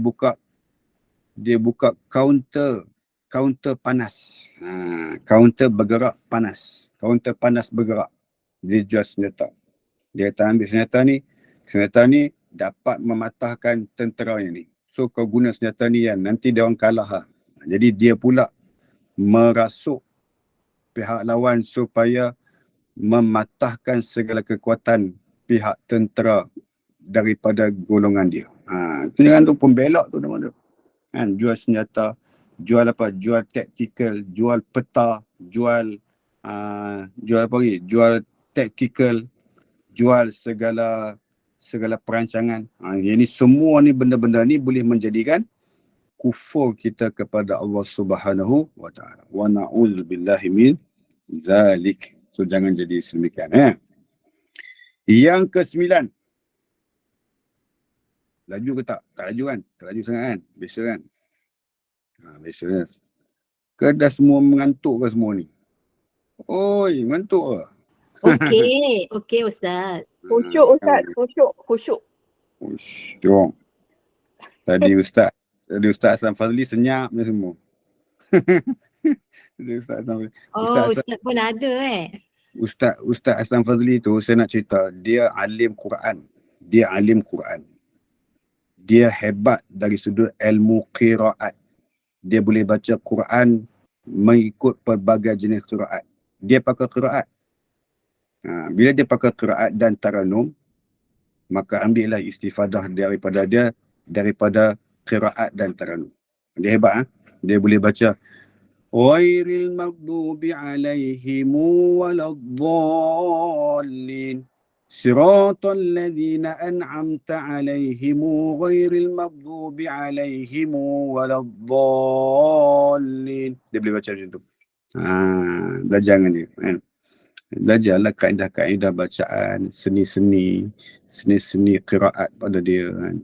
B: buka kaunter panas. Kaunter bergerak panas. Kaunter panas bergerak. Dia jual senjata. Dia kata ambil senjata ni dapat mematahkan tentera yang ni. So kau guna senjata ni kan, nanti dia orang kalah. Jadi dia pula merasuk pihak lawan supaya mematahkan segala kekuatan pihak tentera daripada golongan dia. Itu dengan tu pembelot tu nama tu. Jual senjata, jual apa? Jual taktikal, jual peta, jual apa lagi? Jual taktikal, jual segala perancangan. Ini semua ni benda-benda ni boleh menjadikan kufur kita kepada Allah Subhanahu wa taala. Wa na'udzubillahi min zalik. So jangan jadi sedemikian. Yang ke-9. Laju ke tak? Tak laju kan? Tak laju sangat kan? Biasa kan? Biasanya. Ke dah semua mengantuk ke semua ni? Oi, mengantuk ke?
D: Okey Ustaz.
E: Khusyuk Ustaz, khusyuk.
B: Ush, jom. Tadi Ustaz Hassan Fazli senyap je semua. Ustaz
D: Ustaz pun ada
B: Ustaz Hassan Fazli tu saya nak cerita, dia alim Quran. Dia hebat dari sudut ilmu qiraat. Dia boleh baca Quran mengikut pelbagai jenis qiraat. Dia pakai qiraat. Bila dia pakai qiraat dan taranum, maka ambillah istifadah daripada qiraat dan taranum. Dia hebat. Dia boleh baca ghairil maghdubi alaihim waladdallin siratal ladzina an'amta alaihim ghairil maghdubi alaihim waladdallin. Dia boleh baca macam tu. Belajar dengan dia. Belajarlah kaedah-kaedah bacaan, seni-seni qiraat pada dia kan.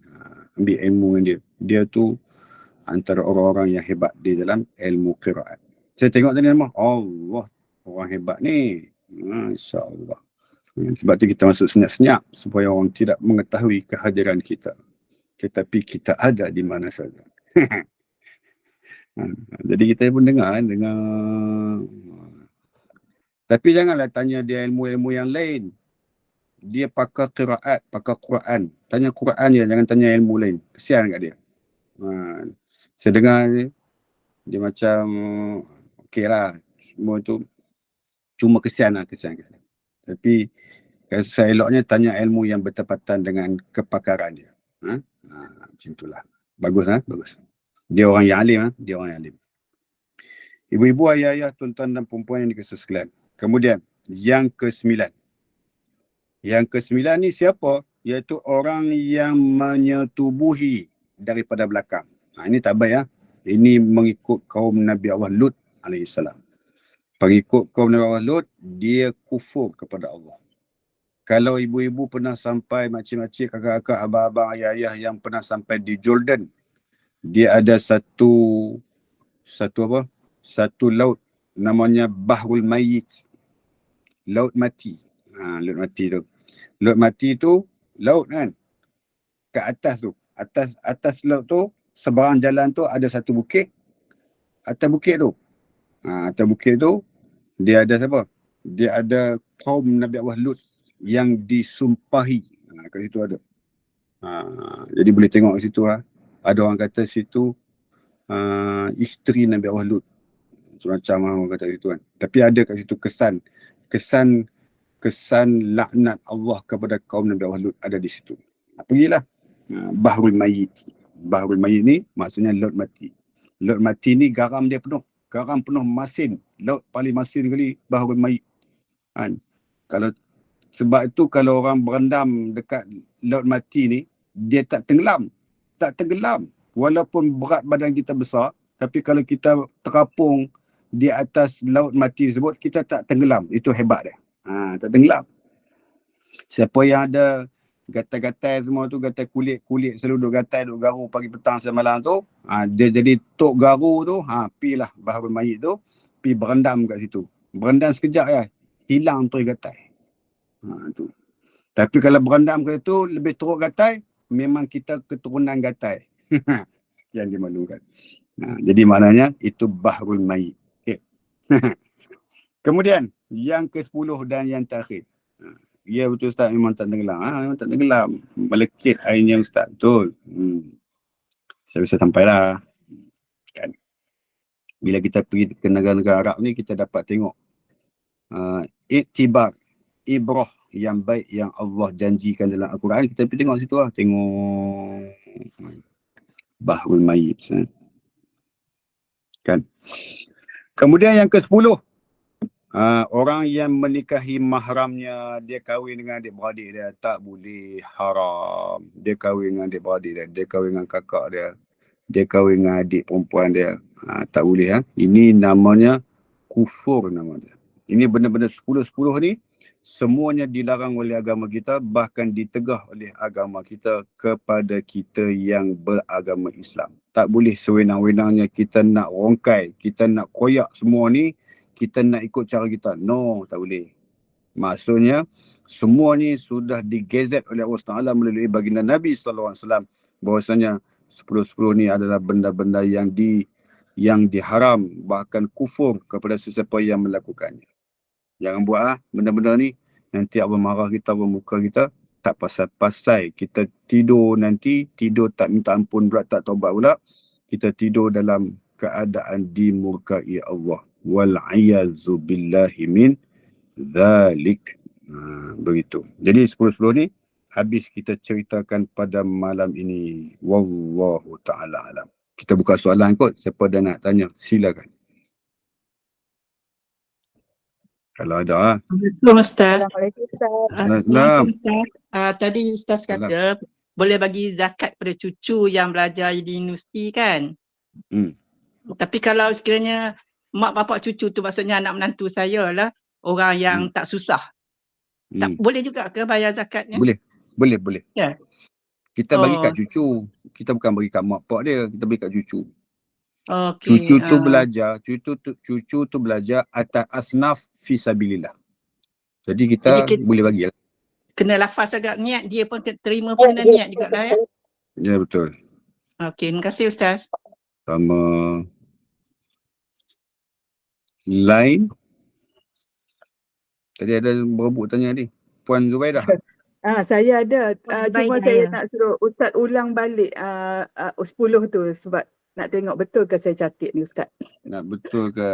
B: Ambil ilmu dengan dia. Dia tu antara orang-orang yang hebat di dalam ilmu qiraat. Saya tengok tadi nama, Allah, orang hebat ni. Insya-Allah. Sebab tu kita masuk senyap-senyap supaya orang tidak mengetahui kehadiran kita. Tetapi kita ada di mana saja. Jadi kita pun dengar. Tapi janganlah tanya dia ilmu-ilmu yang lain. Dia pakai qiraat, pakai Quran. Tanya Quran je, jangan tanya ilmu lain. Kesian kat dia. Saya dengar dia macam okey lah. Semua tu cuma kesian. Tapi seeloknya tanya ilmu yang bertepatan dengan kepakaran dia. Macam itulah. Bagus. Dia orang yang alim. Ibu-ibu, ayah-ayah, tuan-tuan dan perempuan yang dikasihi sekalian. Kemudian yang ke-9 ni siapa? Iaitu orang yang menyetubuhi daripada belakang. Ini tak baik. Ini mengikut kaum Nabi Allah Lut alaihissalam. Pengikut kaum Nabi Allah Lut, dia kufur kepada Allah. Kalau ibu-ibu pernah sampai, makcik-makcik, kakak-kakak, abang-abang, ayah-ayah yang pernah sampai di Jordan, dia ada satu laut namanya Bahrul Mayyit. Laut mati. Laut mati tu laut kan. Kat atas tu. Atas laut tu, seberang jalan tu ada satu bukit. Atas bukit tu. Dia ada siapa? Dia ada kaum Nabi Allah Lut yang disumpahi. Kat situ ada. Jadi boleh tengok kat situ ada orang kata situ isteri Nabi Allah Lut. Macam orang kata situ kan. Tapi ada kat situ kesan laknat Allah kepada kaum Nabi Allah Lut ada di situ. Pergilah. Bahrul Mayyit. Bahrul Mayyit ni maksudnya laut mati. Laut mati ni garam dia penuh. Garam penuh masin. Laut paling masin kali Bahrul Mayyit. Sebab itu kalau orang berendam dekat laut mati ni, dia tak tenggelam. Walaupun berat badan kita besar, tapi kalau kita terapung di atas laut mati tersebut, kita tak tenggelam. Itu hebat dia. Tak tenggelam. Siapa yang ada gatai-gatai semua tu, gatai kulit selalu duk gatai, duk garu pagi petang semalam tu, dia jadi tok garu tu, pilah Bahrul Mayyit tu, pi berendam kat situ. Berendam sekejap hilang terus gatai. Tu. Tapi kalau berendam kat situ lebih teruk gatai, memang kita keturunan gatai. Sekian dimaklumkan. Jadi maknanya itu Bahrul Mayyit. Okay. Kemudian yang ke-10 dan yang terakhir. Ya betul Ustaz, memang tak tenggelam. Memang tak tenggelam. Melekit airnya Ustaz. Betul. Saya bisa sampailah. Kan. Bila kita pergi ke negara-negara Arab ni, kita dapat tengok iktibar, ibrah yang baik yang Allah janjikan dalam Al-Quran. Kita pergi tengok situ lah. Tengok Bahrul Mayyit. Kan. Kemudian yang ke-10. Orang yang menikahi mahramnya, dia kahwin dengan adik-beradik dia, tak boleh, haram. Dia kahwin dengan adik-beradik dia, dia kahwin dengan kakak dia, dia kahwin dengan adik perempuan dia, tak boleh. Ini namanya kufur nama dia. Ini benda-benda 10-10 ni semuanya dilarang oleh agama kita, bahkan ditegah oleh agama kita kepada kita yang beragama Islam. Tak boleh sewenang-wenangnya kita nak rongkai, kita nak koyak semua ni, kita nak ikut cara kita. No, tak boleh. Maksudnya semua ni sudah digazet oleh Allah Taala melalui baginda Nabi SAW bahwasanya 10-10 ni adalah benda-benda yang diharam, bahkan kufur kepada sesiapa yang melakukannya. Jangan buat benda-benda ni, nanti Allah marah kita, Allah muka kita, tak pasal-pasal kita tidur nanti, tidur tak minta ampun pula, tak taubat pula, kita tidur dalam keadaan dimurkai Allah. Wal'iyazu billahi min dzalik. Begitu. Jadi 10-10 ni habis kita ceritakan pada malam ini. Wallahu ta'ala alam. Kita buka soalan kot, siapa dah nak tanya, silakan. Kalau ada.
E: Assalamualaikum Ustaz.
C: Assalamualaikum Ustaz.
B: Assalamualaikum.
E: Ustaz. Tadi Ustaz kata boleh bagi zakat pada cucu yang belajar di universiti kan? Tapi kalau sekiranya mak bapak cucu tu maksudnya anak menantu saya lah, orang yang tak susah. Tak boleh juga ke bayar zakatnya?
B: Boleh.
E: Ya.
B: Kita bagi kat cucu. Kita bukan bagi kat mak pak dia, kita bagi kat cucu.
E: Okay.
B: Cucu tu belajar atas asnaf fisabilillah. Jadi kita boleh bagi lah.
E: Kena lafaz agak niat, dia pun terima pun kena niat juga lah ya.
B: Ya, betul.
E: Okey, terima kasih Ustaz.
B: Sama lain. Tadi ada berebut tanya ni. Puan Zubaidah.
F: Saya ada. Cuma saya
A: Zubaidah,
F: nak suruh Ustaz ulang balik 10 tu sebab nak tengok betul ke saya catat ni Ustaz.
B: Nak betul ke?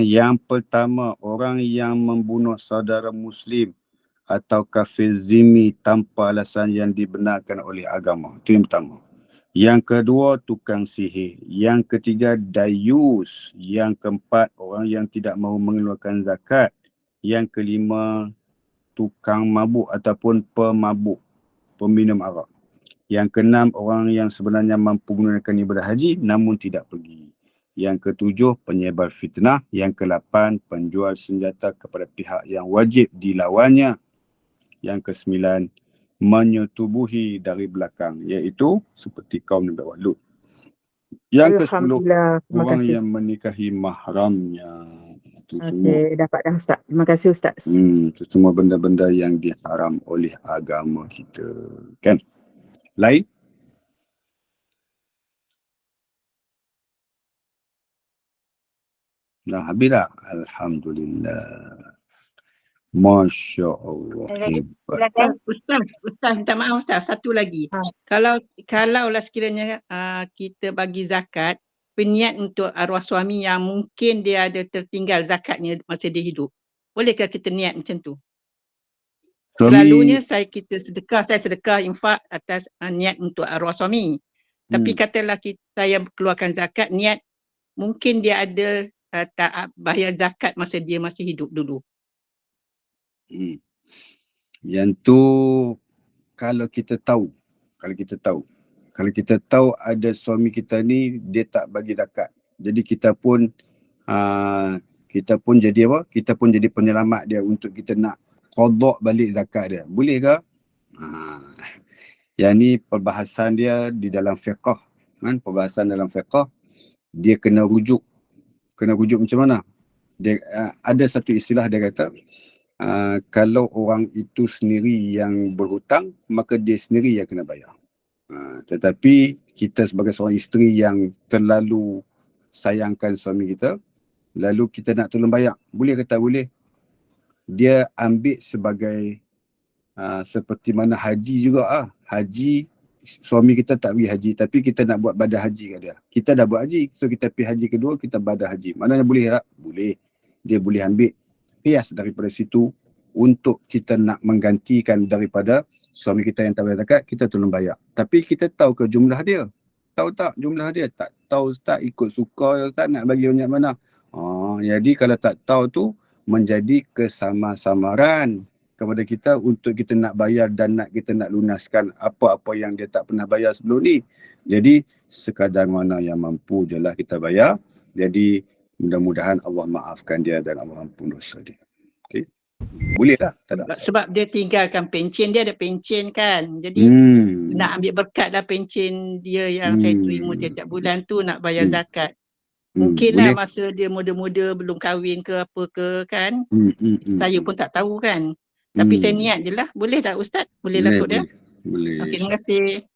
B: Yang pertama, orang yang membunuh saudara Muslim atau kafir zimmi tanpa alasan yang dibenarkan oleh agama. Itu yang pertama. Yang kedua, tukang sihir. Yang ketiga, dayus. Yang keempat, orang yang tidak mahu mengeluarkan zakat. Yang kelima, tukang mabuk ataupun pemabuk, peminum arak. Yang keenam, orang yang sebenarnya mampu menunaikan ibadah haji namun tidak pergi. Yang ketujuh, penyebar fitnah. Yang kelapan, penjual senjata kepada pihak yang wajib dilawannya. Yang kesembilan, menyetubuhi dari belakang, iaitu seperti kaum Nabi Lut. Yang ke-10, orang yang menikahi mahramnya. Itu semua.
F: Dapat dah Ustaz. Terima kasih Ustaz.
B: Itu semua benda-benda yang diharam oleh agama kita. Kan? Lain? Dah habis dah? Alhamdulillah. Masya Allah.
A: Silakan.
E: Ustaz, minta maaf Ustaz, satu lagi. Kalaulah sekiranya kita bagi zakat, berniat untuk arwah suami yang mungkin dia ada tertinggal zakatnya masa dia hidup. Bolehkah kita niat macam tu? Selalunya saya sedekah infak atas niat untuk arwah suami. Tapi katalah saya keluarkan zakat, niat mungkin dia ada tak bayar zakat masa dia masih hidup dulu.
B: Yang tu kalau kita tahu ada suami kita ni dia tak bagi zakat. Jadi kita pun jadi apa? Kita pun jadi penyelamat dia untuk kita nak qada balik zakat dia. Boleh ke? Yang ni perbahasan dia di dalam fiqh, kan? Perbahasan dalam fiqh dia kena rujuk macam mana? Dia ada satu istilah dia kata kalau orang itu sendiri yang berhutang, maka dia sendiri yang kena bayar. Tetapi kita sebagai seorang isteri yang terlalu sayangkan suami kita, lalu kita nak tolong bayar. Boleh ke tak boleh? Dia ambil sebagai seperti mana haji juga. Haji, suami kita tak pergi haji, tapi kita nak buat badan haji kat dia. Kita dah buat haji, so kita pergi haji kedua, kita badan haji. Maknanya boleh tak? Boleh. Dia boleh ambil kias daripada situ untuk kita nak menggantikan daripada suami kita yang tak bayar zakat, kita tolong bayar. Tapi kita tahu ke jumlah dia? Tahu tak jumlah dia? Tak tahu Ustaz, ikut suka Ustaz nak bagi banyak mana. Jadi kalau tak tahu tu menjadi kesama-samaran kepada kita untuk kita nak bayar dan kita nak lunaskan apa-apa yang dia tak pernah bayar sebelum ni. Jadi sekadar mana yang mampu je lah kita bayar. Jadi Mudah-mudahan Allah maafkan dia dan Allah ampun dosa dia. Okey. Boleh lah, tak ada masalah.
E: Sebab dia tinggalkan pencen, dia ada pencen kan. Jadi nak ambil berkat dah pencen dia yang saya terima tiap bulan tu nak bayar zakat. Mungkinlah
B: Boleh.
E: masa dia muda-muda belum kahwin ke apa ke kan. Saya pun tak tahu kan. Tapi saya niat je lah. Boleh tak Ustaz? Boleh lah kot dia?
B: Boleh.
E: Okey, terima kasih.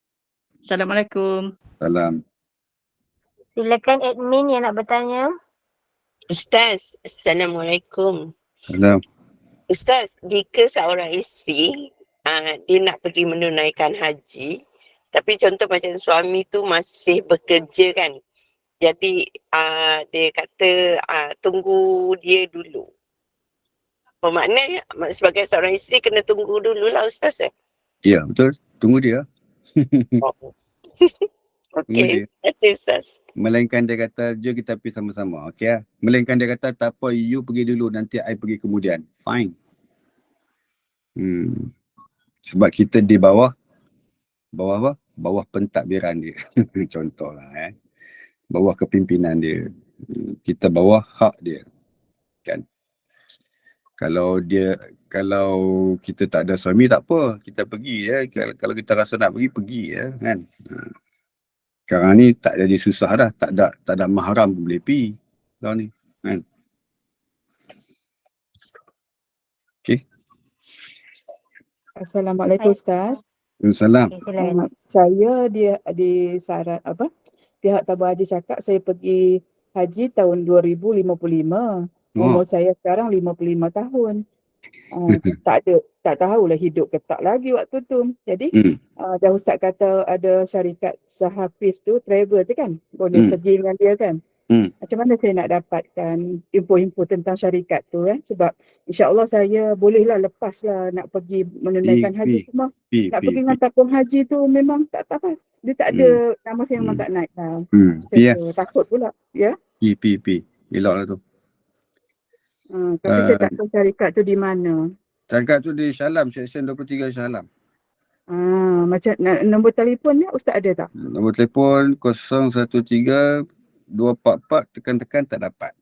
E: Assalamualaikum.
B: Salam.
A: Silakan admin yang nak bertanya.
G: Ustaz, Assalamualaikum.
B: Salam.
G: Ustaz, jika seorang isteri dia nak pergi menunaikan haji, tapi contoh macam suami tu masih bekerja kan, jadi dia kata tunggu dia dulu. Bermakna sebagai seorang isteri kena tunggu dulu lah Ustaz.
B: Ya, betul. Tunggu dia.
G: Okey, terima kasih Ustaz.
B: Melainkan dia kata, jom kita pergi sama-sama. Okey lah. Melainkan dia kata, tak apa, you pergi dulu, nanti I pergi kemudian. Fine. Sebab kita di bawah apa? Bawah pentadbiran dia. Contohlah. Bawah kepimpinan dia. Kita bawah hak dia. Kan? Kalau kita tak ada suami, tak apa. Kita pergi ya. Kalau kita rasa nak pergi ya. Kan? Sekarang ni tak jadi susah dah. Tak ada mahram pun boleh pergi. Sekarang ni. Kan? Okey.
F: Assalamualaikum Ustaz.
B: Waalaikumsalam.
F: Saya di syarat pihak tabung haji cakap saya pergi haji tahun 2055. Umur saya sekarang 55 tahun. Tak tahulah hidup ke tak lagi waktu tu. Jadi dah Ustaz kata ada syarikat sehafiz tu travel tu kan. Boleh pergi dengan dia kan. Macam mana saya nak dapatkan info-info tentang syarikat tu sebab insya-Allah saya bolehlah lepaslah nak pergi menunaikan haji cuma nak pergi dengan tabung haji tu memang tak tahu. Dia tak ada nama saya memang tak naik lah. Saya takut pula ya.
B: Pi. Eloklah tu.
F: Tapi saya tak tahu syarikat tu di mana.
B: Syarikat tu di Shah Alam, Seksyen 23 Shah Alam.
F: Macam nombor telefonnya Ustaz ada tak?
B: Nombor telefon 013 244 tekan-tekan tak dapat.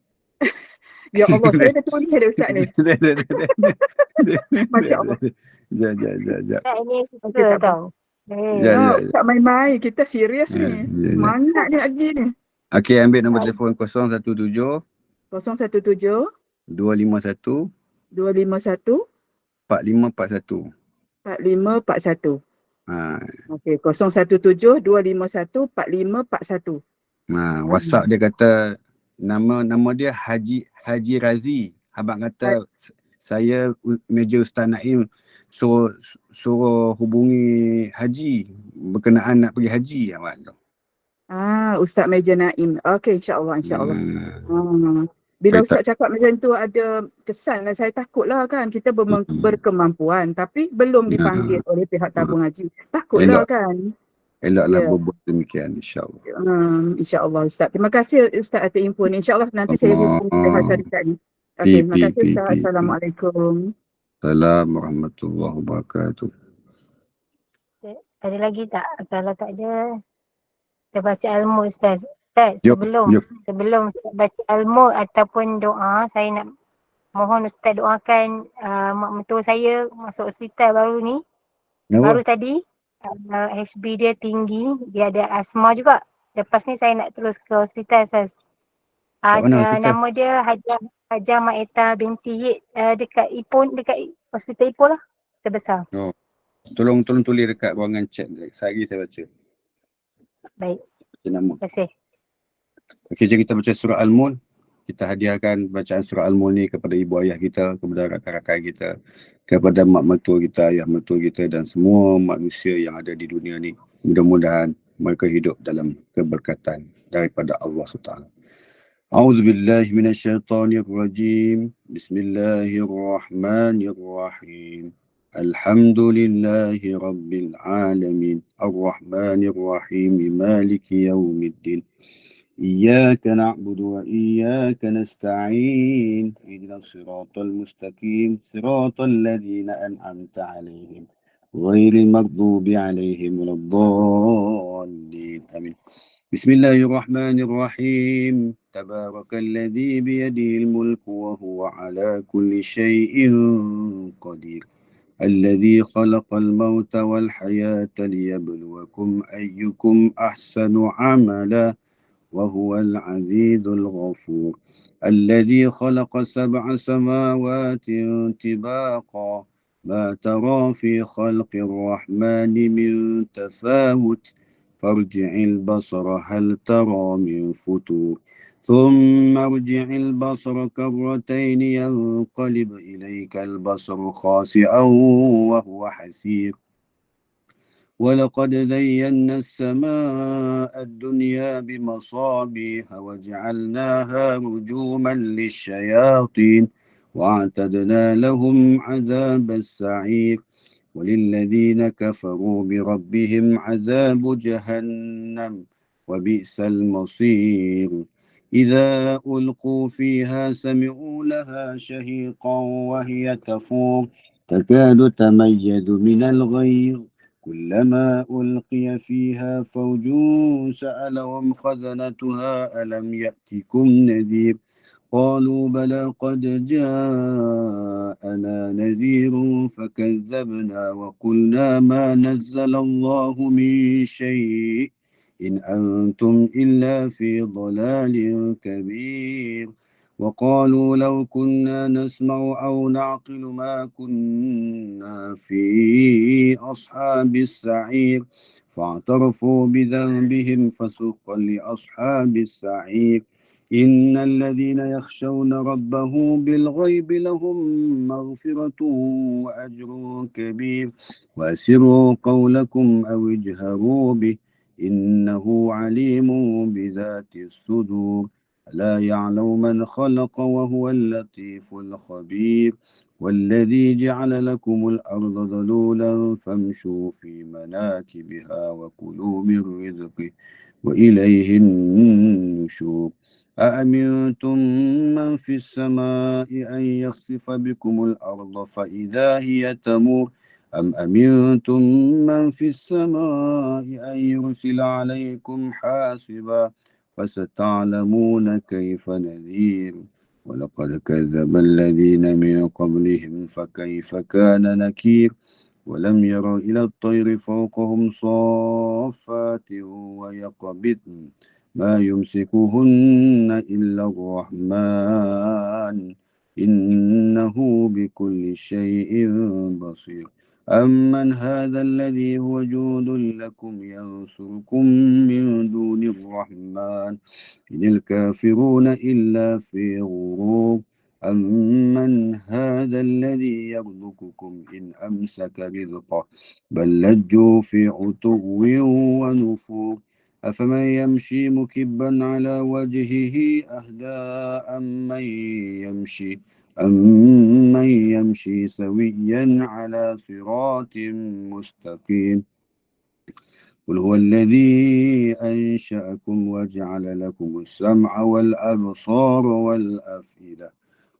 F: Ya Allah, saya dah tulis dah Ustaz ni. Masya Allah.
B: Sekejap.
A: Ini kita tahu.
F: Tak main-main, kita serius ni. Semangat ni lagi ni.
B: Okey, ambil nombor telefon 017
F: 017
B: 251
F: 251
B: 4541.
F: 4541. Okey, 017 251 4541.
B: WhatsApp dia kata nama dia Haji Razi. Abang kata saya meja Ustaz Naim suruh hubungi haji berkenaan nak pergi haji awak tu.
F: Ustaz Meja Naim. Okey, insya-Allah. Bila Ustaz cakap macam tu ada kesan lah, saya takutlah kan kita berkemampuan tapi belum dipanggil oleh pihak tabung haji. Takutlah kan.
B: Eloklah berbuat demikian insya-Allah.
F: InsyaAllah Ustaz. Terima kasih Ustaz atas info ni. InsyaAllah nanti saya hubungi pihak syarikat ni. Okey, terima kasih Ustaz. Assalamualaikum.
B: Assalamualaikum warahmatullahi wabarakatuh.
A: Ada lagi tak? Kalau tak ada, kita baca al-mul Ustaz. Ustaz, sebelum baca al-mul ataupun doa, saya nak mohon Ustaz doakan mak mentua saya masuk hospital baru ni. Baru tadi. HB dia tinggi, dia ada asma juga. Lepas ni saya nak terus ke hospital Ustaz. Nama dia Hajah Maeta binti Yid dekat Ipoh, dekat hospital Ipoh lah. Hospital besar.
B: Tolong tulis dekat ruangan chat. Sehari saya baca.
A: Baik.
B: Terima
A: kasih.
B: Okey, jom kita baca surah Al-Mulk. Kita hadiahkan bacaan surah Al-Mulk ni kepada ibu ayah kita, kepada rakan-rakan kita, kepada mak mentua kita, ayah mentua kita dan semua manusia yang ada di dunia ni. Mudah-mudahan mereka hidup dalam keberkatan daripada Allah SWT. A'udzubillahi minasyaitonirrajim. Bismillahirrahmanirrahim. Alhamdulillahi rabbil alamin. Ar-Rahmanirrahim. Maliki yaumiddin. إياك نعبد وإياك نستعين اهدنا الصراط المستقيم صراط الذين أنعمت عليهم غير المغضوب عليهم ولا الضالين آمين بسم الله الرحمن الرحيم. تبارك الذي بيده الملك وهو على كل شيء قدير. الذي خلق الموت والحياة ليبلوكم أيكم أحسن عملا وهو العزيز الغفور. الذي خلق 7 سماوات طباقا ما ترى في خلق الرحمن من تفاوت فارجع البصر هل ترى من فتور ثم ارجع البصر كرتين ينقلب إليك البصر خاسئا وهو حسير. ولقد زينا السماء الدنيا بمصابيح وجعلناها رجوما للشياطين واعتدنا لهم عذاب السعير. وللذين كفروا بربهم عذاب جهنم وبئس المصير. إذا ألقوا فيها سمعوا لها شهيقا وهي تفور تكاد تميز من الغيظ كلما ألقي فيها فوج سألهم خزنتها ألم يأتكم نذير قالوا بلى قد جاءنا نذير فكذبنا وقلنا ما نزل الله من شيء إن أنتم إلا في ضلال كبير. وقالوا لو كنا نسمع أو نعقل ما كنا في أصحاب السعير فاعترفوا بذنبهم فسوقا لأصحاب السعير. إن الذين يخشون ربهم بالغيب لهم مغفرة وأجر كبير. وأسروا قولكم أو اجهروا به إنه عليم بذات الصدور. لا يعلم من خلق وهو اللطيف الخبير. والذي جعل لكم الأرض ذلولا فامشوا في مناكبها وكلوا من رزقه وإليه النشور. أأمنتم من في السماء أن يخسف بكم الأرض فإذا هي تمور أم أمنتم من في السماء أن يرسل عليكم حاسبا فستعلمون كيف نذير. ولقد كذب الذين من قبلهم فكيف كان نكير. ولم يروا إلى الطير فوقهم صافات ويقبضن ما يمسكهن إلا الرحمن إنه بكل شيء بصير. أمن هذا الذي هو جود لكم ينصركم من دون الرحمن إن الكافرون إلا في غرور. أمن هذا الذي يرزقكم إن أمسك رزقه بل لجوا في عتو ونفور. أفمن يمشي مكبا على وجهه أهدى أمن يمشي سويا على صراط مستقيم. قل هو الذي أنشأكم وجعل لكم السمع والأبصار والأفئدة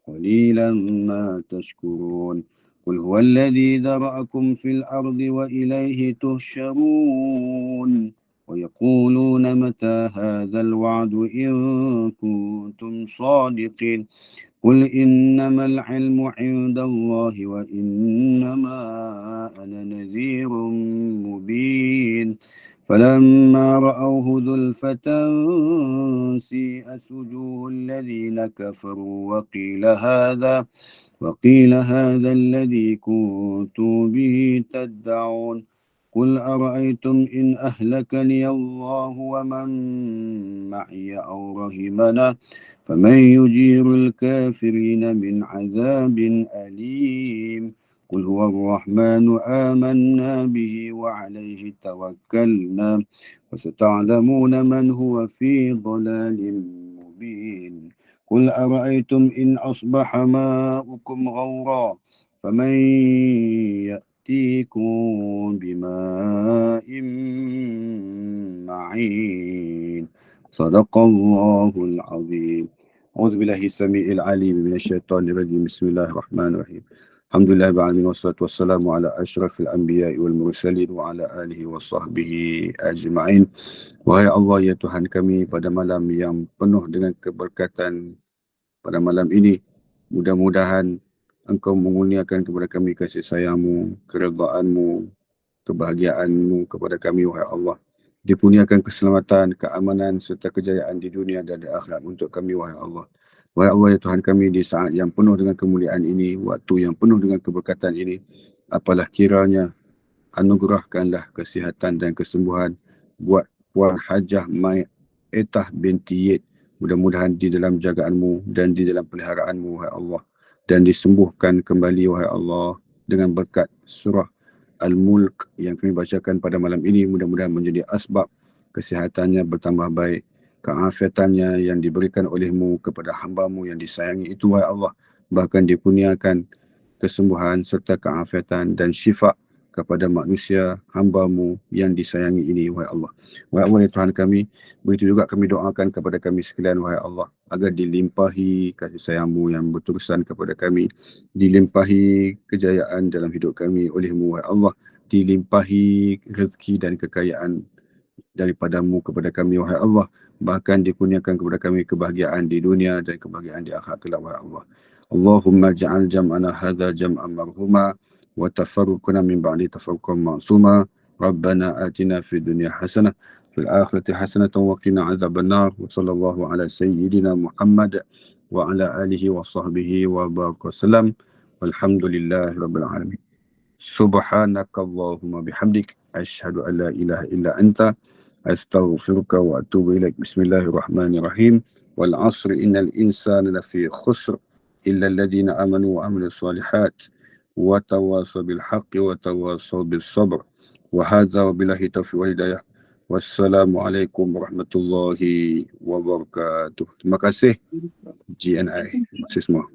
B: قليلا ما تشكرون. قل هو الذي ذرأكم في الأرض وإليه تهشرون. ويقولون متى هذا الوعد إن كنتم صادقين قل إنما العلم عند الله وإنما أنا نذير مبين. فلما رأوه زلفة سيئت وجوه الذين كفروا وقيل هذا الذي كنتم به تدعون. قل أرأيتم إن أهلكني الله ومن معي أو رحمنا فمن يجير الكافرين من عذاب أليم. قل هو الرحمن آمنا به وعليه توكلنا وستعلمون من هو في ضلال مبين. قل أرأيتم إن أصبح ماؤكم غورا فمن يأتيكم بماء معين. صدق الله العظيم. أعوذ بالله السميع العليم من الشيطان الرجيم. بسم الله الرحمن الرحيم. Alhamdulillah ba'alamin wassalatu wassalamu ala asyrafil anbiya'i wal mursalin wa ala alihi wa sahbihi ajma'in. Wahai Allah, ya Tuhan kami, pada malam yang penuh dengan keberkatan pada malam ini, mudah-mudahan Engkau mengurniakan kepada kami kasih sayang-Mu, keredaan-Mu, kebahagiaan-Mu kepada kami, wahai Allah. Dikurniakan keselamatan, keamanan serta kejayaan di dunia dan di akhirat untuk kami, wahai Allah. Wahai Allah, ya Tuhan kami, di saat yang penuh dengan kemuliaan ini, waktu yang penuh dengan keberkatan ini, apalah kiranya anugerahkanlah kesihatan dan kesembuhan buat Puan Hajah Mai Etah binti Yed. Mudah-mudahan di dalam jagaan-Mu dan di dalam peliharaanmu, wahai Allah. Dan disembuhkan kembali, wahai Allah, dengan berkat surah Al-Mulk yang kami bacakan pada malam ini. Mudah-mudahan menjadi asbab kesihatannya bertambah baik, keafiatannya yang diberikan oleh-Mu kepada hamba-Mu yang disayangi itu, wahai Allah, bahkan dikurniakan kesembuhan serta keafiatan dan syifa kepada manusia hamba-Mu yang disayangi ini, wahai Allah. Wahai Allah, ya Tuhan kami, begitu juga kami doakan kepada kami sekalian, wahai Allah, agar dilimpahi kasih sayang-Mu yang berterusan kepada kami, dilimpahi kejayaan dalam hidup kami oleh-Mu, wahai Allah, dilimpahi rezeki dan kekayaan daripada-Mu kepada kami, wahai Allah, bahkan dikurniakan kepada kami kebahagiaan di dunia dan kebahagiaan di akhirat kelak, wahai Allah. Allahumma ja'al jam'ana hadha jam'an marhuma wa tafarruqana min ba'di tafarruqan ma'suma. Rabbana atina fid dunya hasanah fil akhirati hasanatan wa qina adzabannar. Wa sallallahu ala sayyidina Muhammad wa ala alihi wa sahbihi wa baraka wasallam. Walhamdulillahi rabbil alamin. Subhanakallahumma bihamdik asyhadu an la ilaha illa anta astaghfiruka wa atubu ilaik. Bismillahirrahmanirrahim. Wal 'asri innal insana lafi khusr illa alladhina amanu wa 'amilus solihat wa tawasaw bil haqqi wa tawasaw bis sabr. Wa hadza wabillahi taufiq wal hidayah. Wassalamualaikum warahmatullahi wabarakatuh. Terima kasih GNI. Terima kasih semua.